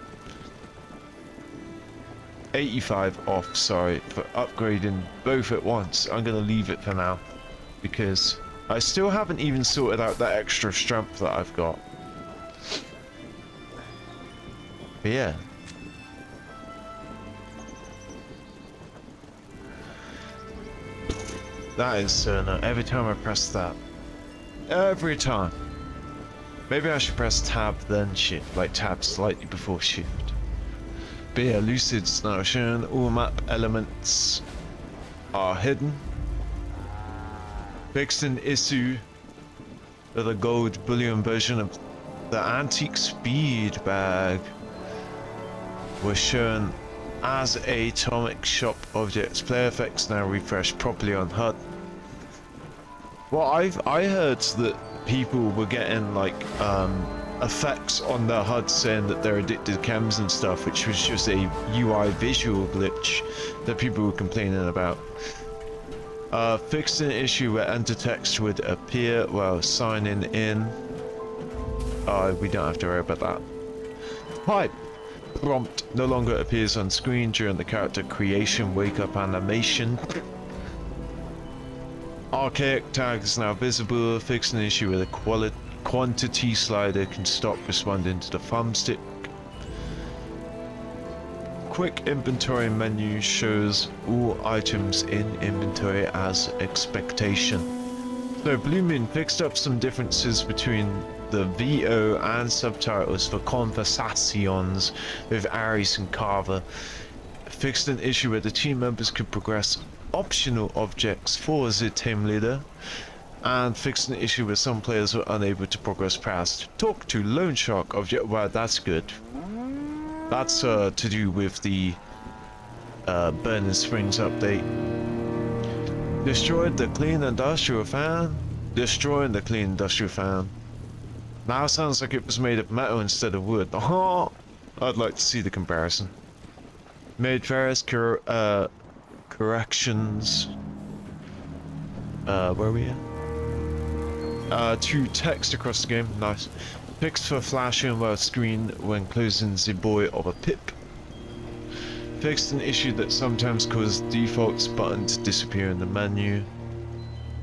85 off, sorry, for upgrading both at once. I'm gonna leave it for now because I still haven't even sorted out that extra strength that I've got. But yeah. That is so annoying. Every time I press that. Every time. Maybe I should press tab then shift. Like tab slightly before shift. But yeah, Lucid's now shown. All map elements are hidden. Fixed an issue with a gold bullion version of the antique speed bag was shown as a atomic shop objects. Player effects now refresh properly on HUD. Well, I heard that people were getting like effects on their HUD saying that they're addicted to chems and stuff, which was just a UI visual glitch that people were complaining about. Fixed an issue where enter text would appear while signing in. We don't have to worry about that. Pipe prompt no longer appears on screen during the character creation wake up animation. Archaic tag is now visible. Fixed an issue where the quantity slider can stop responding to the thumbstick. Quick inventory menu shows all items in inventory as expectation. So Blue Moon fixed up some differences between the VO and subtitles for conversations with Ares and Carver. Fixed an issue where the team members could progress optional objects for the team leader, and fixed an issue where some players were unable to progress past talk to loan shark object. Well, that's good. That's to do with the Burning Springs update. Destroyed the clean industrial fan. Destroying the clean industrial fan. Now sounds like it was made of metal instead of wood. Oh, I'd like to see the comparison. Made various corrections. Where are we at? To text across the game. Nice. Fixed for flashing while screen when closing the buoy of a pip. Fixed an issue that sometimes causes defaults button to disappear in the menu.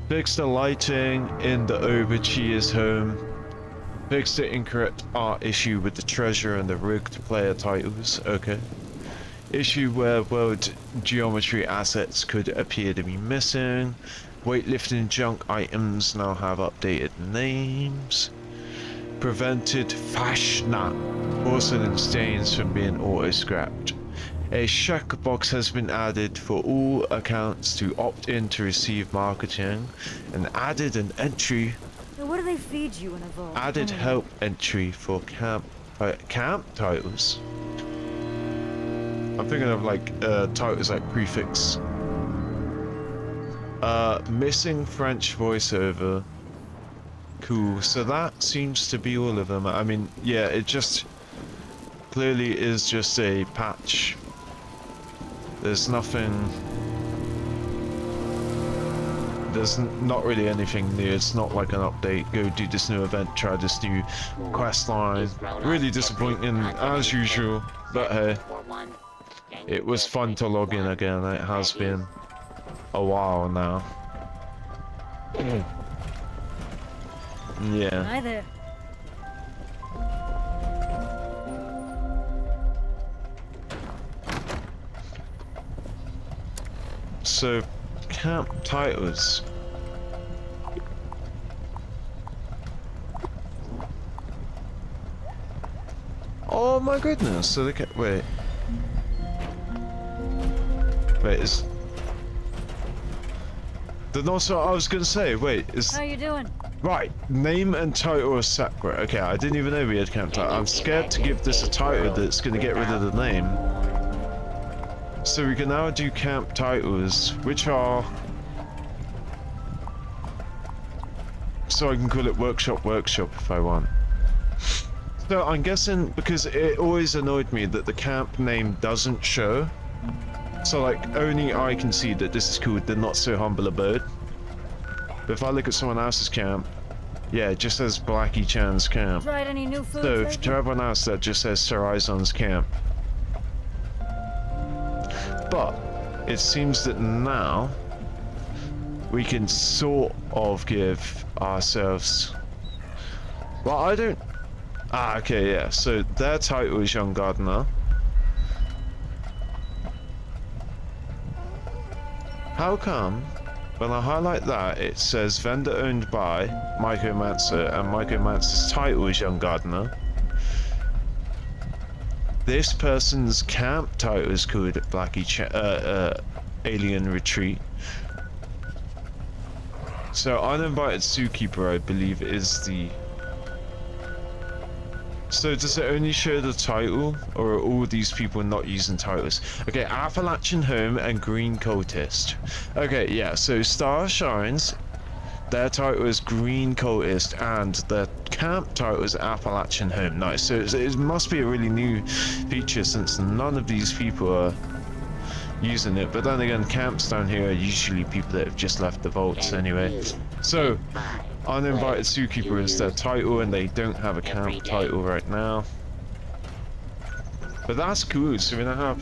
Fix the lighting in the Overcheer's home. Fix the incorrect art issue with the treasure and the rigged player titles. Okay. Issue where world geometry assets could appear to be missing. Weightlifting junk items now have updated names. Prevented Fashna porcelain stains from being auto-scrapped. A checkbox has been added for all accounts to opt in to receive marketing, and added an entry. Now, what do they feed you in a vault? Added help entry for camp titles. I'm thinking of like titles like prefix. Missing French voiceover. Cool. So that seems to be all of them. I mean, yeah, it just clearly is just a patch. There's nothing. There's not really anything new. It's not like an update. Go do this new event. Try this new quest line. Really disappointing as usual. But hey, it was fun to log in again. It has been a while now. Yeah. Hi there. So, camp titles. Oh my goodness! So they can wait. Wait, is the not so? I was gonna say, wait, is How you doing? right? Name and title are separate. Okay, I didn't even know we had camp title. I'm scared to give this a title that's gonna get rid of the name. So we can now do camp titles, which are... So I can call it Workshop if I want. So I'm guessing, because it always annoyed me that the camp name doesn't show. So like, only I can see that this is called the Not So Humble Abode. But if I look at someone else's camp, yeah, it just says Blackie Chan's camp. Tried any new food? So to everyone else that just says Sir Izon's camp. But it seems that now we can sort of give ourselves. Well, I don't. Ah, okay, yeah. So their title is Young Gardener. How come when I highlight that it says vendor owned by Mycomancer and Mycomancer's title is Young Gardener? This person's camp title is called Blackie Alien Retreat. So uninvited zookeeper, I believe, is the. So does it only show the title, or are all these people not using titles? Okay, Appalachian Home and Green Cultist. Okay, yeah. So Star Shines, their title is Green Cultist, and their camp title is Appalachian Home. Nice. So it must be a really new feature since none of these people are using it. But then again, camps down here are usually people that have just left the vaults anyway. So uninvited zookeeper is their title, and they don't have a camp title right now. But that's cool. So we now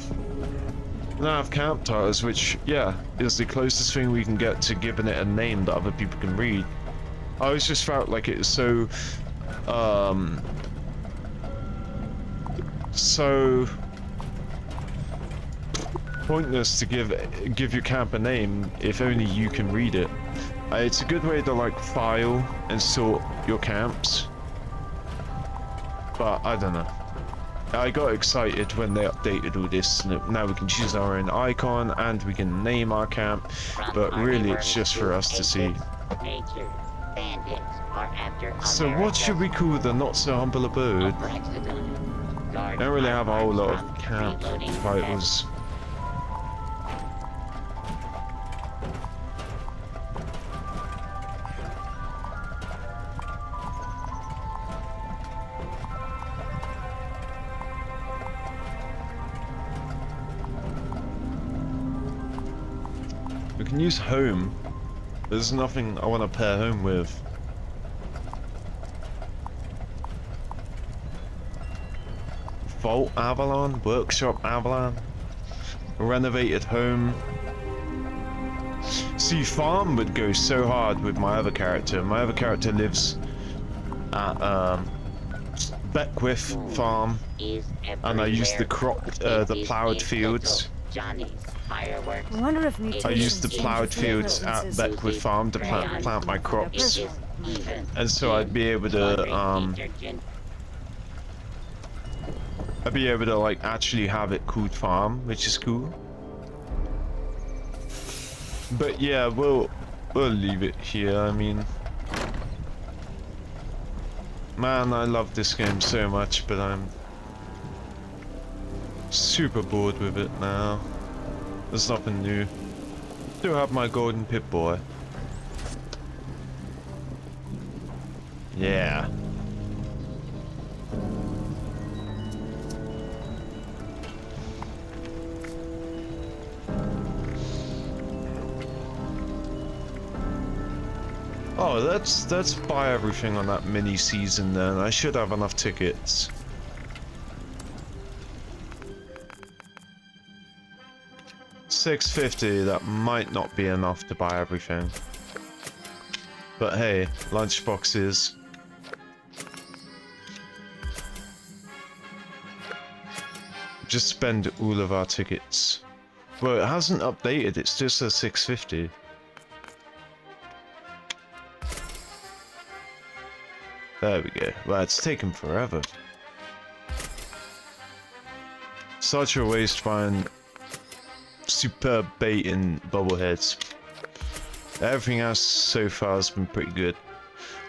have camp titles, which yeah is the closest thing we can get to giving it a name that other people can read. I always just felt like it's so pointless to give your camp a name if only you can read it. It's a good way to like file and sort your camps, but I don't know. I got excited when they updated all this. Now we can choose our own icon and we can name our camp, but really it's just for us to see. So what should we call the Not So Humble Abode? I don't really have a whole lot of camp titles. We can use home. There's nothing I want to pair home with. Vault Avalon, Workshop Avalon, Renovated Home, See, farm would go so hard with my other character. My other character lives at Beckwith Farm, and I use the plowed fields. I wonder if I use the plowed fields at Beckwith Farm to plant my crops, and so I'd be able to like actually have it called farm, which is cool. But yeah, we'll leave it here. I mean, man, I love this game so much, but I'm super bored with it now. There's nothing new. Still have my golden Pip-Boy. Yeah. Oh, let's buy everything on that mini season then. I should have enough tickets. $6.50, that might not be enough to buy everything. But hey, lunchboxes. Just spend all of our tickets. Well, it hasn't updated, it's just a $6.50. There we go. Well, it's taken forever. Such a waste find superb bait in bobbleheads. Everything else so far has been pretty good.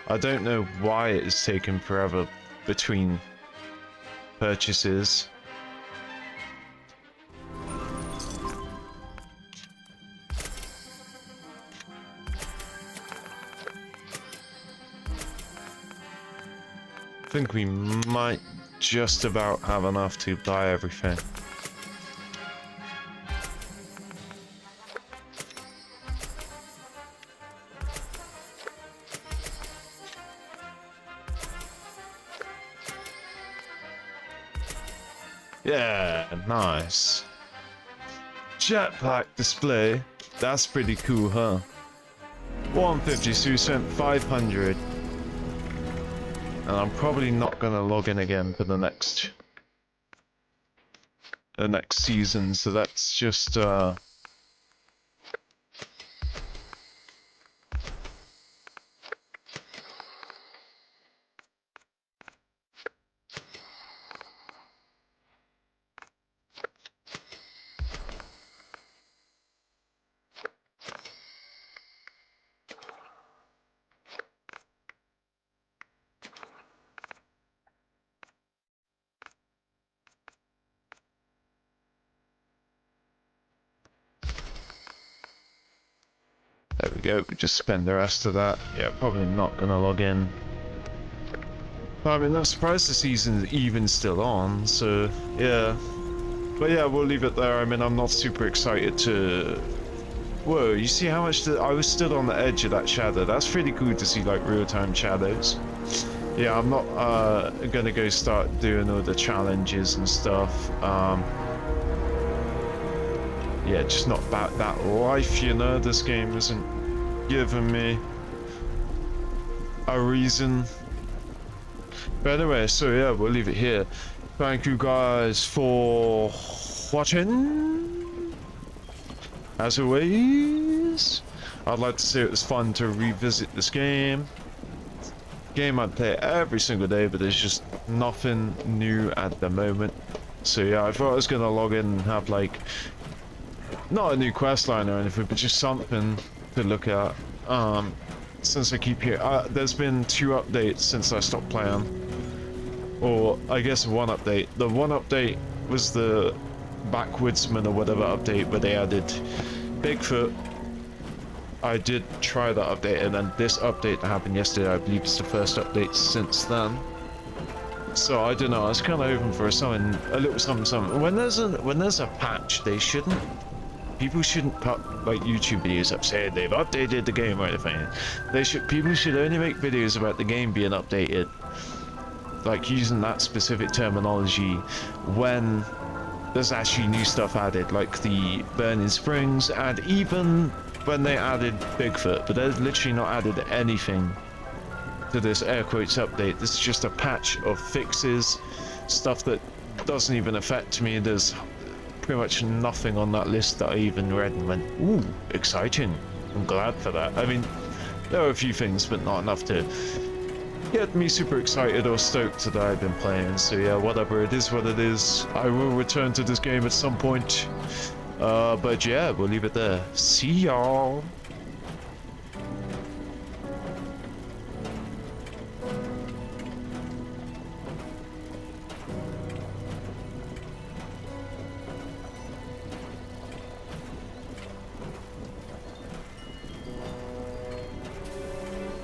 I don't know why it has taken forever between purchases. I think we might just about have enough to buy everything. Yeah, nice. Jetpack display. That's pretty cool, huh? 150, so we spent 500. And I'm probably not gonna log in again for the next season, so that's just there we go, we just spend the rest of that. Yeah, probably not gonna log in. I mean, I'm surprised the season is even still on, so yeah. But yeah, we'll leave it there. I mean, I'm not super excited to... Whoa, you see how much I was stood on the edge of that shadow. That's pretty cool to see, like, real-time shadows. Yeah, I'm not gonna go start doing all the challenges and stuff. Yeah, just not about that life, you know. This game isn't giving me a reason. But anyway, so yeah, we'll leave it here. Thank you guys for watching. As always, I'd like to say it was fun to revisit this game. Game I'd play every single day, but there's just nothing new at the moment. So yeah, I thought I was gonna log in and have, like, not a new quest line or anything, but just something to look at. Since I keep here, there's been 2 updates since I stopped playing. Or I guess 1 update. The 1 update was the Backwoodsman or whatever update where they added Bigfoot. I did try that update, and then this update that happened yesterday, I believe it's the first update since then. So I don't know, I was kind of hoping for something, a little something. When there's a patch, people shouldn't put, like, YouTube videos up saying they've updated the game or anything. People should only make videos about the game being updated, like using that specific terminology, when there's actually new stuff added, like the Burning Springs, and even when they added Bigfoot, but they've literally not added anything to this air quotes update. This is just a patch of fixes, stuff that doesn't even affect me. There's pretty much nothing on that list that I even read and went, ooh, exciting. I'm glad for that. I mean, there are a few things, but not enough to get me super excited or stoked that I've been playing. So yeah, whatever, it is what it is. I will return to this game at some point. But yeah, we'll leave it there. See y'all.